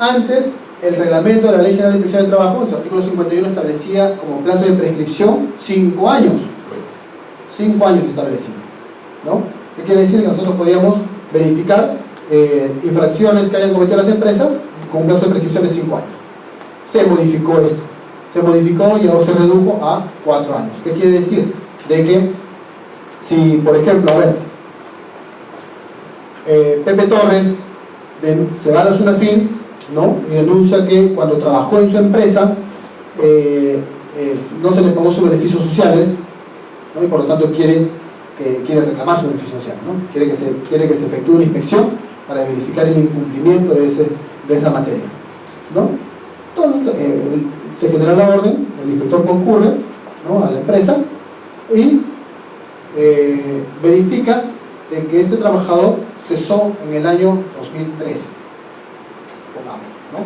Antes, el reglamento de la Ley General de Inspección del Trabajo, en su artículo 51, establecía como plazo de prescripción 5 años. 5 años establecía, ¿no? ¿Qué quiere decir? Que nosotros podíamos verificar infracciones que hayan cometido las empresas con un plazo de prescripción de 5 años. Se modificó esto. Se modificó y ahora se redujo a 4 años. ¿Qué quiere decir? De que si, por ejemplo, a ver, Pepe Torres se va a la SUNAFIN, ¿no? Y denuncia que cuando trabajó en su empresa no se le pagó sus beneficios sociales, ¿no? Y por lo tanto quiere reclamar sus beneficios sociales, ¿no? Quiere que se efectúe una inspección para verificar el incumplimiento de esa materia, ¿no? Entonces se genera la orden, el inspector concurre, ¿no?, a la empresa y verifica de que este trabajador cesó en el año 2013, ¿no?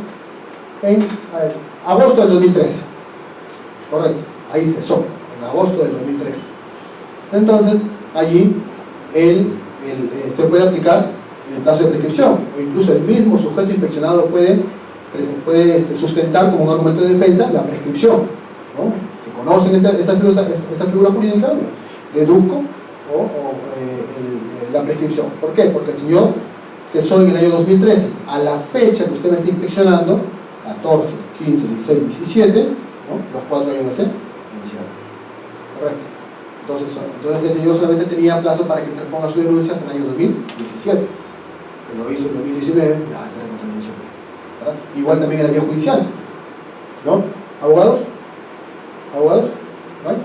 En agosto del 2013, correcto, ahí cesó, en agosto del 2013. Entonces, allí se puede aplicar el plazo de prescripción, o incluso el mismo sujeto inspeccionado puede sustentar como un argumento de defensa la prescripción, ¿no? Que conocen esta figura jurídica, deduzco la prescripción. ¿Por qué? Porque el señor cesó en el año 2013. A la fecha que usted me está inspeccionando, 14, 15, 16, 17, ¿no?, los 4 años de ser inicial. Correcto. Entonces el señor solamente tenía plazo para que interponga su denuncia hasta el año 2017. Pero lo hizo en 2019, ya se recontravención. Igual también en la vía judicial, ¿no? ¿Abogados? ¿Abogados? ¿No hay?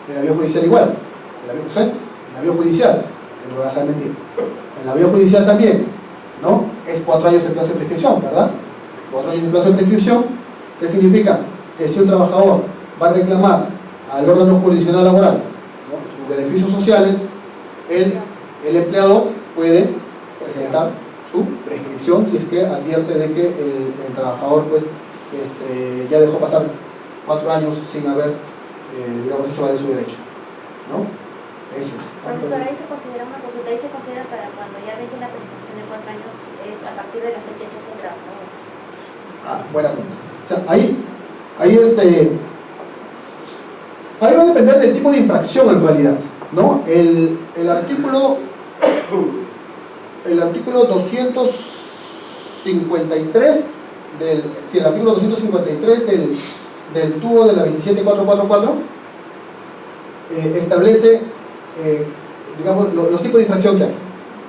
En la vía judicial igual. En la vía judicial, no voy a dejar mentir. En la vía judicial también, ¿no? Es 4 años el plazo de prescripción, ¿verdad? 4 años el plazo de prescripción. ¿Qué significa? Que si un trabajador va a reclamar al órgano jurisdiccional laboral, ¿no?, sus beneficios sociales, el empleador puede presentar su prescripción si es que advierte de que el trabajador pues ya dejó pasar 4 años sin haber digamos hecho valer su derecho, ¿no? Eso es. Profesor, ahí se considera una consulta, ahí se considera para cuando ya vence la prescripción de 4 años, a partir de la fecha se hace el trabajador. Buena pregunta. O sea, ahí va a depender del tipo de infracción en realidad, ¿no? El artículo 253 el artículo 253 del TUO de la 27444 establece digamos los tipos de infracción que hay,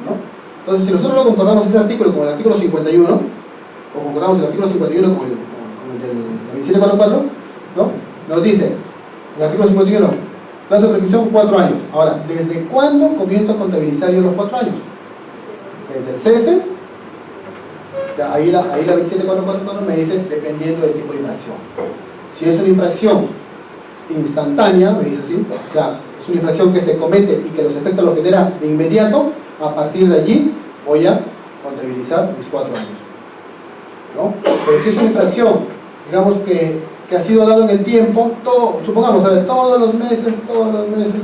¿no? Entonces, si nosotros lo concordamos ese artículo con el artículo 51, o concordamos el artículo 51 con el del 2744, ¿no?, nos dice el artículo 51, plazo de prescripción 4 años. Ahora, ¿desde cuándo comienzo a contabilizar yo los 4 años? Desde el cese. O sea, ahí la 27444 me dice dependiendo del tipo de infracción. Si es una infracción instantánea, me dice así, o sea, es una infracción que se comete y que los efectos los genera de inmediato, a partir de allí voy a contabilizar mis 4 años, ¿no? Pero si es una infracción, digamos que ha sido dado en el tiempo, supongamos, a ver, todos los meses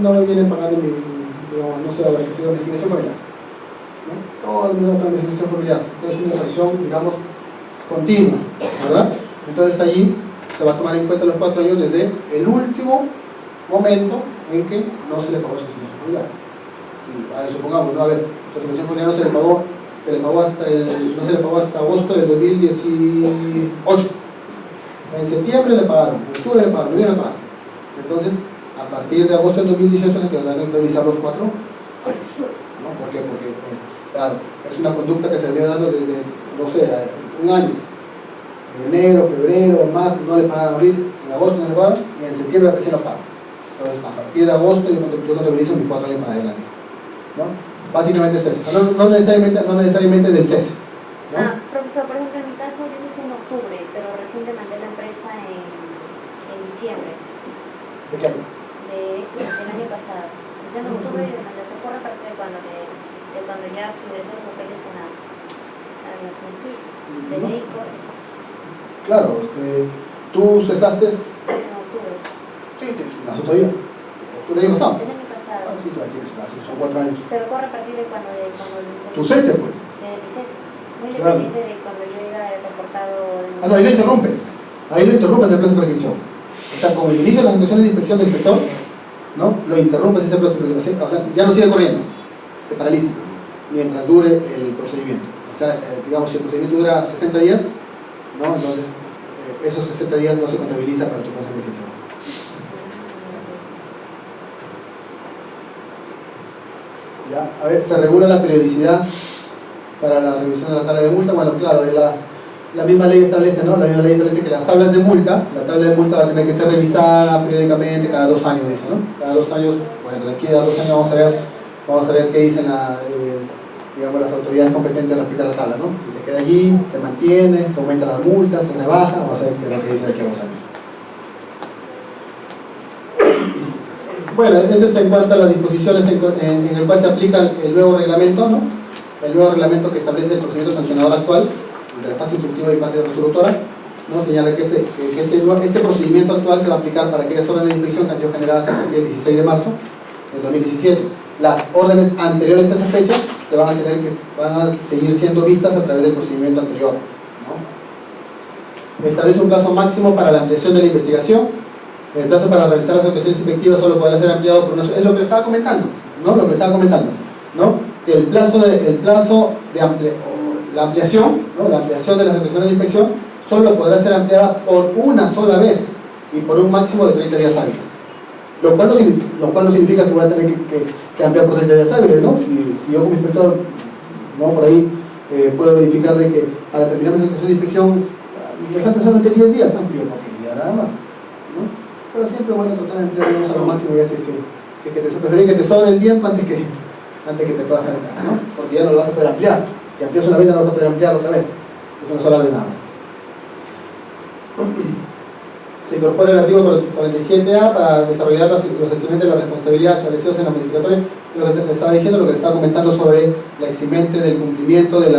no me vienen pagando digamos, no sé, la investigación familiar, ¿no? Todos los meses no pagan la investigación familiar. Entonces es una infracción, digamos, continua, ¿verdad? Entonces allí se va a tomar en cuenta los 4 años desde el último momento en que no se le pagó su investigación familiar. supongamos, ¿no? A ver, la suspensión funeraria no se le pagó hasta agosto del 2018. En septiembre le pagaron, en octubre le pagaron, en noviembre le pagaron. Entonces, a partir de agosto del 2018 se tendrán que actualizar los 4 años, ¿no? ¿Por qué? Porque claro, es una conducta que se venía dando desde, no sé, un año. En enero, febrero, marzo, no le pagan, abril, en agosto no le pagan, y en septiembre recién lo pagan. Entonces, a partir de agosto yo contabilizo mis 4 años para adelante, ¿no? Básicamente es eso, no necesariamente del cese, ¿no? Profesor, por ejemplo, en mi caso yo hice en octubre, pero recién demandé la empresa en diciembre. ¿De qué año? Del año pasado. Desde en octubre y demandé, se corre a partir de cuando ya ingresé los papeles a la juventud. De ley corre. Claro, tú cesaste En octubre. sí, tienes un plazo todavía. ¿Octubre del año pasado? Del año pasado. Sí, todavía tienes plazo, son 4 años. Pero corre a partir de cuando Tu cese, pues. de mi cese. Muy Claro. independiente de cuando yo haya reportado. No, ahí lo interrumpes. Ahí lo interrumpes el plazo de prescripción. O sea, con el inicio de las actuaciones de inspección del inspector, ¿no? Lo interrumpes ese plazo de prescripción. O sea, ya no sigue corriendo. Se paraliza mientras dure el procedimiento. O sea, digamos, si el procedimiento dura 60 días, ¿no? Entonces, esos 60 días no se contabiliza para tu plazo de prescripción. ¿Ya? A ver, se regula la periodicidad para la revisión de la tabla de multa. Bueno, claro, la misma ley establece, ¿no? La misma ley establece que las tablas de multa, la tabla de multa va a tener que ser revisada periódicamente cada 2 años, dice, ¿no? Cada 2 años, bueno, de aquí a 2 años vamos a ver qué dicen digamos, las autoridades competentes respecto a la tabla, ¿no? Si se queda allí, se mantiene, se aumentan las multas, se rebaja, vamos a ver qué es lo que dicen de aquí a 2 años. Bueno, eso es en cuanto a las disposiciones en el cual se aplica el nuevo reglamento, ¿no? El nuevo reglamento que establece el procedimiento sancionador actual, entre la fase instructiva y fase resolutora, ¿no? Señala que este procedimiento actual se va a aplicar para aquellas órdenes de inspección que han sido generadas a partir del 16 de marzo del 2017. Las órdenes anteriores a esa fecha van a seguir siendo vistas a través del procedimiento anterior, ¿no? Establece un plazo máximo para la ampliación de la investigación. El plazo para realizar las actuaciones inspectivas solo podrá ser ampliado por es lo que le estaba comentando, ¿no? Lo que le estaba comentando, ¿no? Que la ampliación, ¿no? La ampliación de las actuaciones de inspección solo podrá ser ampliada por una sola vez y por un máximo de 30 días hábiles. Lo cual no significa que voy a tener que ampliar por 30 días hábiles, ¿no? Si yo como inspector, ¿no? Por ahí puedo verificar de que para terminar mi actuación de inspección me faltan solamente 10 días, amplio porque ya nada más, ¿no? Pero siempre es bueno tratar de emplearnos a lo máximo, ya si es que preferir que te sobre el tiempo antes que te pueda faltar, ¿no? Porque ya no lo vas a poder ampliar. Si amplias una vez ya no vas a poder ampliar otra vez. Es una sola vez nada más. Se incorpora el artículo 47A para desarrollar los eximentes de la responsabilidad establecidos en la modificatoria. Lo que les estaba diciendo, lo que les estaba comentando sobre la eximente del cumplimiento del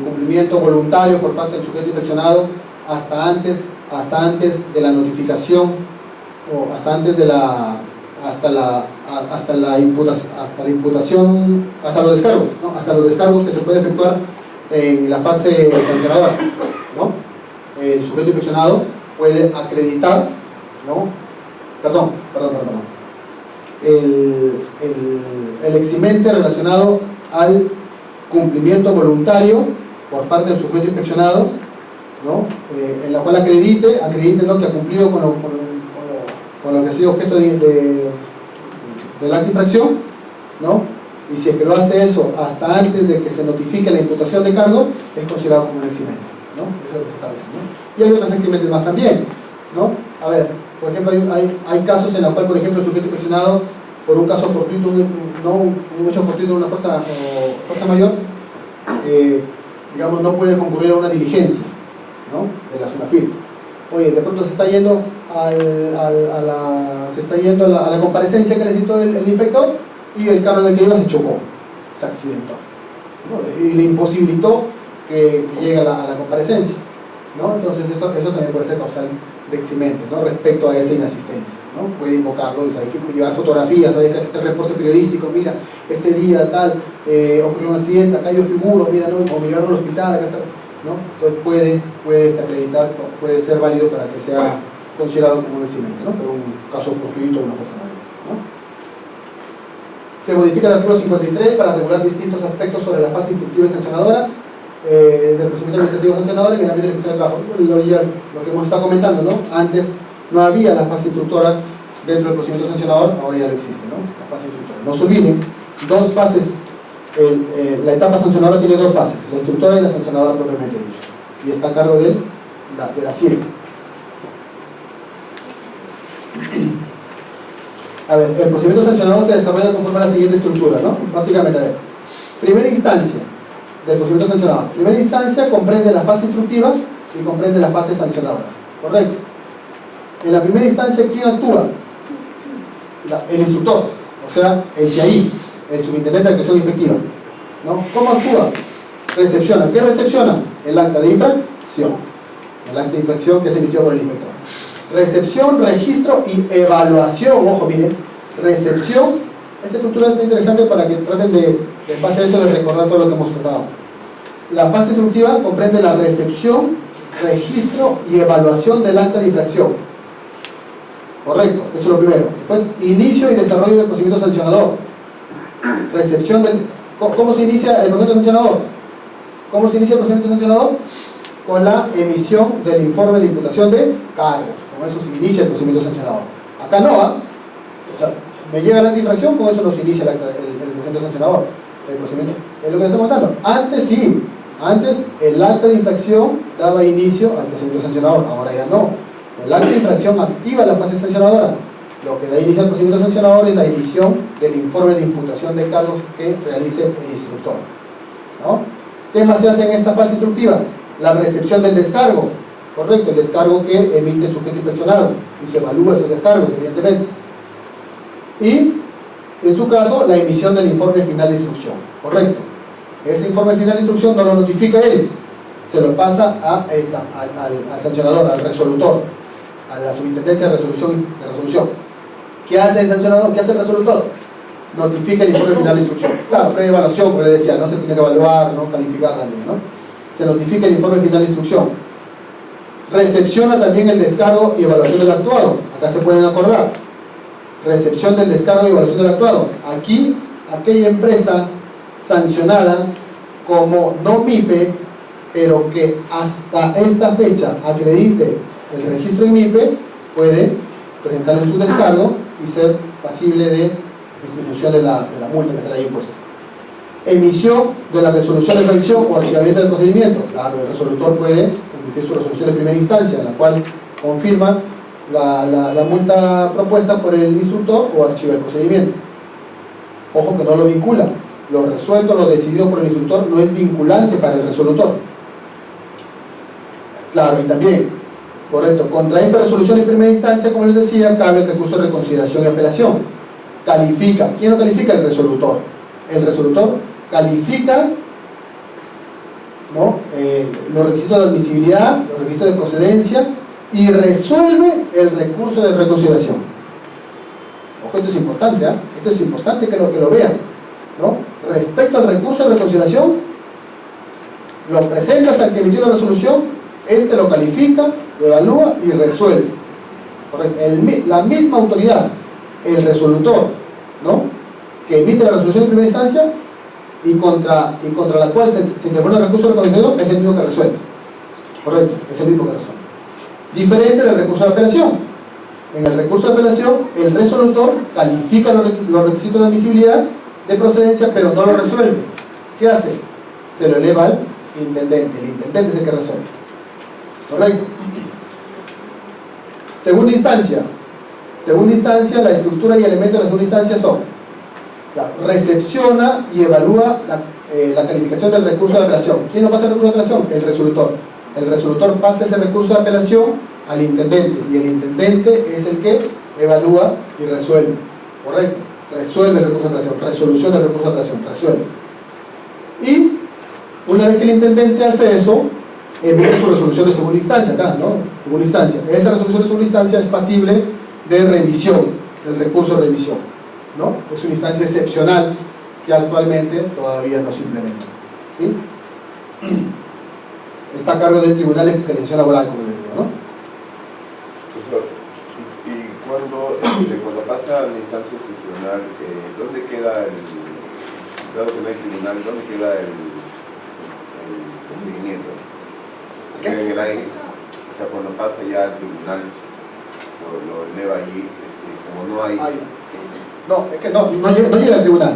cumplimiento voluntario por parte del sujeto inspeccionado hasta antes de la notificación o hasta los descargos, ¿no? Hasta los descargos que se puede efectuar en la fase sancionadora, ¿no? El sujeto inspeccionado puede acreditar, ¿no? Perdón. El eximente relacionado al cumplimiento voluntario por parte del sujeto inspeccionado, ¿no? En la cual acredite, ¿no? Que ha cumplido con lo que ha sido objeto de la infracción, ¿no? Y si es que lo hace eso hasta antes de que se notifique la imputación de cargos, es considerado como un eximente, ¿no? Eso es lo que se establece, ¿no? Y hay otros eximentes más también, ¿no? A ver, por ejemplo, hay casos en los cuales, por ejemplo, el sujeto inspeccionado, por un caso fortuito, un hecho fortuito de una fuerza mayor, digamos, no puede concurrir a una diligencia, ¿no? De la SUNAFIL. Oye, de pronto se está yendo a la comparecencia que necesitó el inspector y el carro en el que iba se chocó, se accidentó, ¿no? Y le imposibilitó que llegue a la comparecencia, ¿no? Entonces eso también puede ser causal de eximente, ¿no? Respecto a esa inasistencia, ¿no? Puede invocarlo, hay que llevar fotografías, hay que este reporte periodístico, mira, este día tal, ocurrió un accidente, acá yo figuro, mira, ¿no? O me llevaron al hospital, acá está, ¿no? Entonces puede acreditar, puede ser válido para que sea considerado como un eximente, ¿no? Pero un caso fortuito, una fuerza mayor, ¿no? Se modifica el artículo 53 para regular distintos aspectos sobre la fase instructiva y sancionadora del procedimiento administrativo sancionador en el ámbito de la inspección de trabajo. Lo que hemos estado comentando, ¿no? Antes no había la fase instructora dentro del procedimiento sancionador, ahora ya lo existe, ¿no? La fase instructora. No se olviden, dos fases. La etapa sancionadora tiene dos fases, la instructora y la sancionadora propiamente dicho, y está a cargo de la CIRC. A ver, el procedimiento sancionador se desarrolla conforme a la siguiente estructura, ¿no? Básicamente, a ver, primera instancia del procedimiento sancionador. Primera instancia comprende la fase instructiva y comprende la fase sancionadora, ¿correcto? En la primera instancia, ¿quién actúa? El instructor, o sea, el CIAI, el subintendente de actuación inspectiva, ¿no? ¿Cómo actúa? Recepciona. ¿Qué recepciona? El acta de infracción. El acta de infracción que se emitió por el inspector. Recepción, registro y evaluación. Ojo, miren, recepción. Esta estructura es muy interesante para que traten de en base a esto, de recordar todo lo que hemos tratado. La fase instructiva comprende la recepción, registro y evaluación del acta de infracción. Correcto, eso es lo primero. Después, inicio y desarrollo del procedimiento sancionador. Recepción del... ¿Cómo se inicia el procedimiento sancionador? ¿Cómo se inicia el procedimiento sancionador? Con la emisión del informe de imputación de cargos. Con eso se inicia el procedimiento sancionador. Acá no, ¿ah? O sea, me llega el acta de infracción, con eso no se inicia el procedimiento sancionador. El procedimiento, es lo que le estamos contando. Antes sí, antes el acta de infracción daba inicio al procedimiento sancionador, ahora ya no. El acta de infracción activa la fase sancionadora. Lo que da inicio al procedimiento sancionador es la emisión del informe de imputación de cargos que realice el instructor, ¿no? ¿Qué más se hace en esta fase instructiva? La recepción del descargo, correcto, el descargo que emite el sujeto inspeccionado y se evalúa esos descargos, evidentemente. Y en su caso, la emisión del informe final de instrucción, correcto. Ese informe final de instrucción no lo notifica él, se lo pasa al sancionador, al resolutor, a la subintendencia de resolución. ¿Qué hace el sancionador? ¿Qué hace el resolutor? Notifica el informe final de instrucción. Claro, previa evaluación, como le decía, no se tiene que evaluar, no calificar también, ¿no? Se notifica el informe final de instrucción. Recepciona también el descargo y evaluación del actuado. Acá se pueden acordar. Recepción del descargo y evaluación del actuado. Aquí, aquella empresa sancionada como no MIPE, pero que hasta esta fecha acredite el registro en MIPE, puede presentarle su descargo y ser pasible de disminución de la multa que se le haya impuesto. Emisión de la resolución de sanción o archivamiento del procedimiento. Claro, el resolutor puede emitir su resolución de primera instancia, en la cual confirma la multa propuesta por el instructor o archiva el procedimiento. Ojo que no lo vincula. Lo resuelto, lo decidido por el instructor no es vinculante para el resolutor. Claro, y también, correcto, contra esta resolución de primera instancia, como les decía, cabe el recurso de reconsideración y apelación. Califica. ¿Quién lo califica? El resolutor. El resolutor califica, ¿no? Los requisitos de admisibilidad, los requisitos de procedencia y resuelve el recurso de reconsideración. Ojo, esto es importante, ¿eh? Esto es importante que lo vean, ¿no? Respecto al recurso de reconsideración, lo presentas al que emitió la resolución, este lo califica, lo evalúa y resuelve. La misma autoridad, el resolutor, ¿no? Que emite la resolución en primera instancia y contra la cual se interpone el recurso de reconsideración, es el mismo que resuelve. Correcto, es el mismo que resuelve. Diferente del recurso de apelación. En el recurso de apelación, el resolutor califica los requisitos de admisibilidad, de procedencia, pero no lo resuelve. ¿Qué hace? Se lo eleva al intendente. El intendente es el que resuelve. ¿Correcto? Segunda instancia. Segunda instancia, la estructura y elementos de la segunda instancia son: claro, recepciona y evalúa la calificación del recurso de apelación. ¿Quién no pasa el recurso de apelación? El resolutor. El resolutor pasa ese recurso de apelación al intendente y el intendente es el que evalúa y resuelve. ¿Correcto? Resuelve el recurso de apelación, resolución del recurso de apelación, resuelve. Y una vez que el intendente hace eso, emite su resolución de segunda instancia acá, ¿no? Segunda instancia. Esa resolución de segunda instancia es pasible de revisión, del recurso de revisión, ¿no? Es una instancia excepcional que actualmente todavía no se implementa, ¿sí? Está a cargo del Tribunal de Fiscalización Laboral, como les digo, ¿no? Profesor, y cuando pasa a la instancia excepcional, ¿dónde queda el Dado que no hay tribunal, ¿dónde queda el procedimiento? Se queda en el aire. O sea, cuando pasa ya al tribunal, lo eleva allí, como no hay... No, es que no llega al tribunal.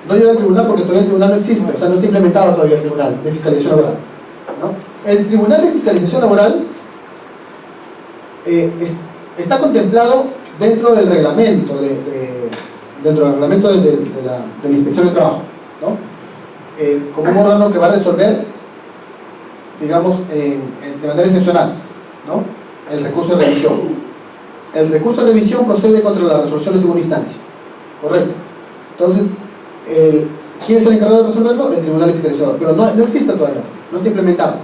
No llega al tribunal porque todavía el tribunal no existe, o sea, no está implementado todavía el tribunal de fiscalización laboral, ¿no? El tribunal de fiscalización laboral está contemplado dentro del reglamento dentro del reglamento de la inspección de trabajo, ¿no? Como un órgano que va a resolver, digamos, de manera excepcional, ¿no? El recurso de revisión. El recurso de revisión procede contra la resolución de segunda instancia, ¿correcto? Entonces, ¿quién es el encargado de resolverlo? El tribunal de fiscalización, pero no existe todavía, no está implementado.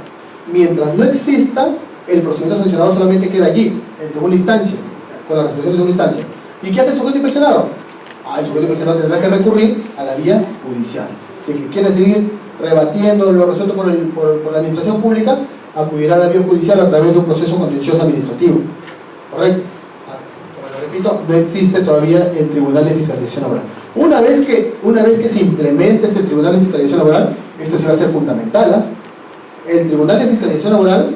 Mientras no exista, el procedimiento sancionado solamente queda allí, en segunda instancia, con la resolución de segunda instancia. ¿Y qué hace el sujeto inspeccionado? El sujeto inspeccionado tendrá que recurrir a la vía judicial. Si quiere seguir rebatiendo lo resuelto por la administración pública, acudirá a la vía judicial a través de un proceso contencioso administrativo, ¿correcto? Como lo repito, no existe todavía el Tribunal de Fiscalización Laboral. Una vez que se implemente este Tribunal de Fiscalización Laboral, esto sí va a ser fundamental, ¿eh? El Tribunal de Fiscalización Laboral,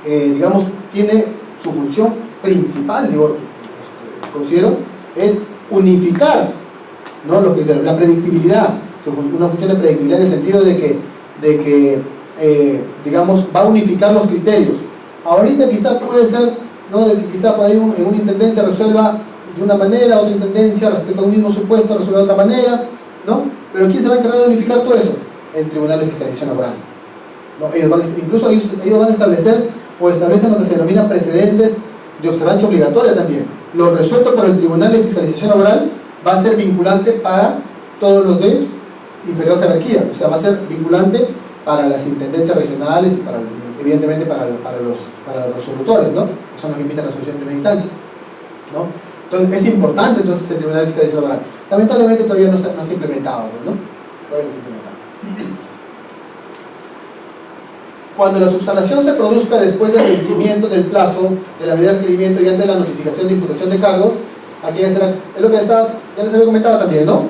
digamos, tiene su función principal, considero, es unificar, ¿no?, los criterios, la predictibilidad, una función de predictibilidad en el sentido de que digamos, va a unificar los criterios. Ahorita quizás puede ser, ¿no?, de que quizás por ahí en una intendencia resuelva de una manera, otra intendencia respecto a un mismo supuesto resuelva de otra manera, ¿no? Pero ¿quién se va a encargar de unificar todo eso? El Tribunal de Fiscalización Laboral, ¿no? Incluso ellos van a establecer o establecen lo que se denomina precedentes de observancia obligatoria también. Lo resuelto por el Tribunal de Fiscalización Laboral va a ser vinculante para todos los de inferior jerarquía, o sea, va a ser vinculante para las intendencias regionales y evidentemente para los resolutores, ¿no?, que son los que emiten la resolución en primera instancia, ¿no? Entonces es importante entonces el Tribunal de Fiscalización Laboral. Lamentablemente todavía no está implementado, ¿no? Todavía no está implementado. Cuando la subsanación se produzca después del vencimiento del plazo de la medida de requerimiento y antes de la notificación de imputación de cargos, aquí ya será, es lo que ya les había comentado también, ¿no?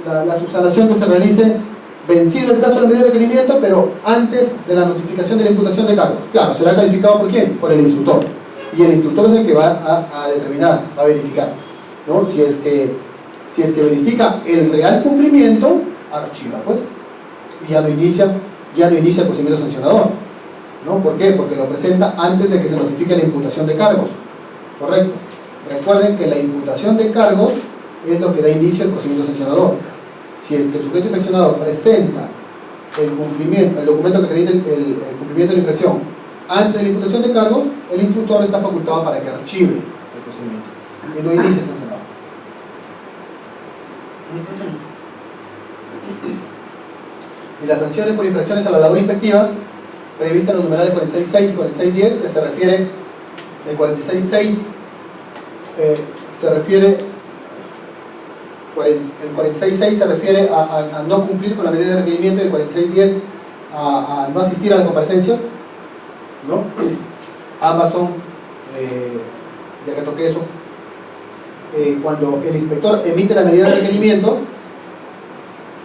La subsanación que se realice vencido el plazo de la medida de requerimiento, pero antes de la notificación de la imputación de cargos. Claro, será calificado ¿por quién? Por el instructor. Y el instructor es el que va a determinar, va a verificar, ¿no? Si es que verifica el real cumplimiento, archiva, pues, y ya no inicia el procedimiento sancionador, ¿no? ¿Por qué? Porque lo presenta antes de que se notifique la imputación de cargos, ¿correcto? Recuerden que la imputación de cargos es lo que da inicio al procedimiento sancionador. Si es que el sujeto inspeccionado presenta el documento que acredita el cumplimiento de la infracción antes de la imputación de cargos, el instructor está facultado para que archive el procedimiento y no inicie el sancionador. Y las sanciones por infracciones a la labor inspectiva previstas en los numerales 46.6 y 46.10, que se refiere, el 46.6 se refiere, el 46.6 se refiere a no cumplir con la medida de requerimiento, y el 46.10 a no asistir a las comparecencias, ¿no? Ambas son, ya que toqué eso, cuando el inspector emite la medida de requerimiento,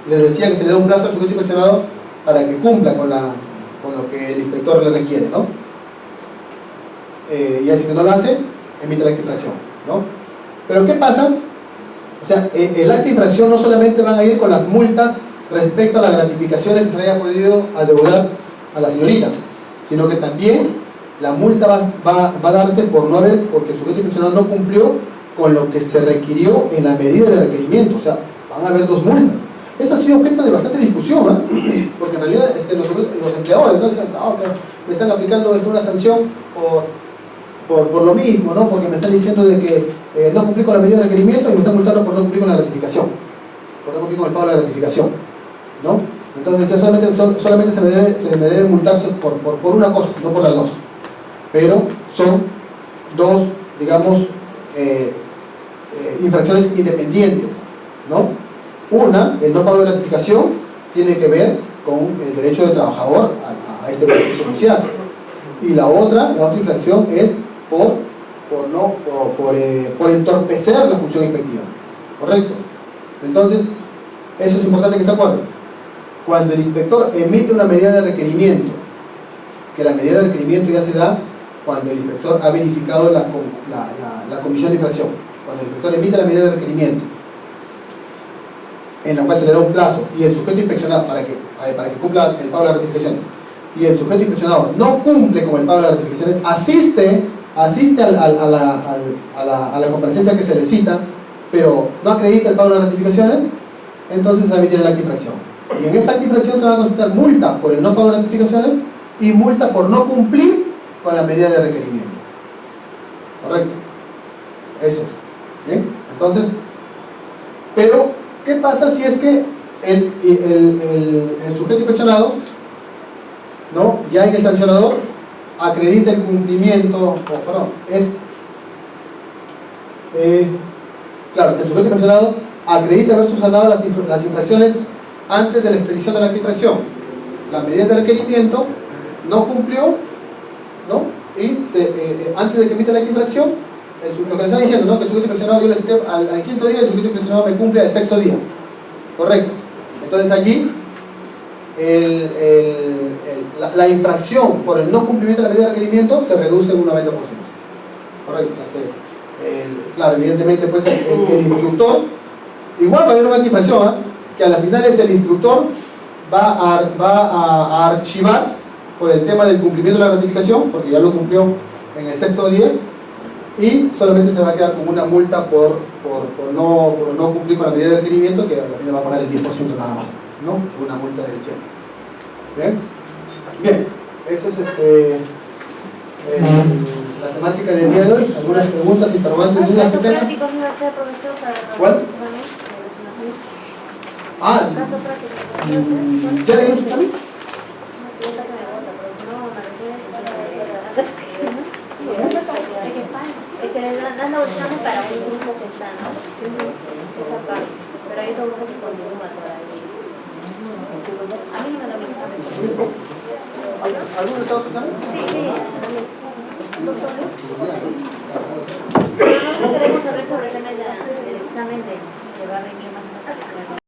les decía que se le da un plazo al sujeto inspeccionado para que cumpla con lo que el inspector le requiere, ¿no? Y así que no lo hace, emite la acta de infracción, ¿no? Pero ¿qué pasa? O sea, el acta de infracción no solamente van a ir con las multas respecto a las gratificaciones que se le haya podido adeudar a la señorita, sino que también la multa va a darse porque el sujeto inspeccionado no cumplió con lo que se requirió en la medida de requerimiento. O sea, van a haber dos multas. Eso ha sido objeto de bastante discusión, ¿eh? Porque en realidad los empleadores, ¿no?, dicen, no, que me están aplicando una sanción por lo mismo, ¿no? Porque me están diciendo de que no cumplí con la medida de requerimiento y me están multando por no cumplir con la gratificación, por no cumplir con el pago de la gratificación, ¿no? Entonces solamente se me debe multar por una cosa, no por las dos. Pero son dos, digamos, infracciones independientes, ¿no? Una, el no pago de gratificación, tiene que ver con el derecho del trabajador a este beneficio social. Y la otra infracción es por entorpecer la función inspectiva, ¿correcto? Entonces, Eso es importante que se acuerden. Cuando el inspector emite una medida de requerimiento, que la medida de requerimiento ya se da cuando el inspector ha verificado la comisión de infracción. Cuando el inspector emite la medida de requerimiento, en la cual se le da un plazo, y el sujeto inspeccionado, para que cumpla el pago de las ratificaciones, y el sujeto inspeccionado no cumple con el pago de las ratificaciones, asiste a la comparecencia que se le cita, pero no acredita el pago de las ratificaciones, entonces se va a emitir el acta de infracción. Y en esta acta de infracción se va a constatar multa por el no pago de ratificaciones y multa por no cumplir con la medida de requerimiento. ¿Correcto? Eso es. ¿Bien? Entonces, pero, ¿qué pasa si es que el sujeto inspeccionado, ¿no?, ya en el sancionador acredita el cumplimiento, claro, que el sujeto inspeccionado acredita haber subsanado las infracciones antes de la expedición de la acta de infracción? La medida de requerimiento no cumplió, ¿no? Y antes de que emita la acta de infracción, lo que le está diciendo, ¿no?, que el sujeto inspeccionado, yo le cité al quinto día, el sujeto inspeccionado me cumple al sexto día. Correcto. Entonces allí la infracción por el no cumplimiento de la medida de requerimiento se reduce en un 90%. Correcto. O sea, claro, evidentemente pues el instructor, igual va a haber una infracción, ¿eh?, que a las finales el instructor va a archivar por el tema del cumplimiento de la ratificación, porque ya lo cumplió en el sexto día, y solamente se va a quedar con una multa por no cumplir con la medida de requerimiento, que a la final va a pagar el 10% nada más, ¿no? Una multa del 100. ¿Bien? Bien, eso es la temática del día de hoy. ¿Algunas preguntas, interrogantes, dudas que tengan? ¿Cuál? ¿Ya le dieron su examen? Es que le dan la opción para un grupo que está, ¿no? Esa parte. Pero hay otro grupo que continúa todavía. A mí no me lo mismo. ¿Alguno está tocando? Sí. Pero nosotros queremos saber sobre el tema del examen que va a venir más o menos.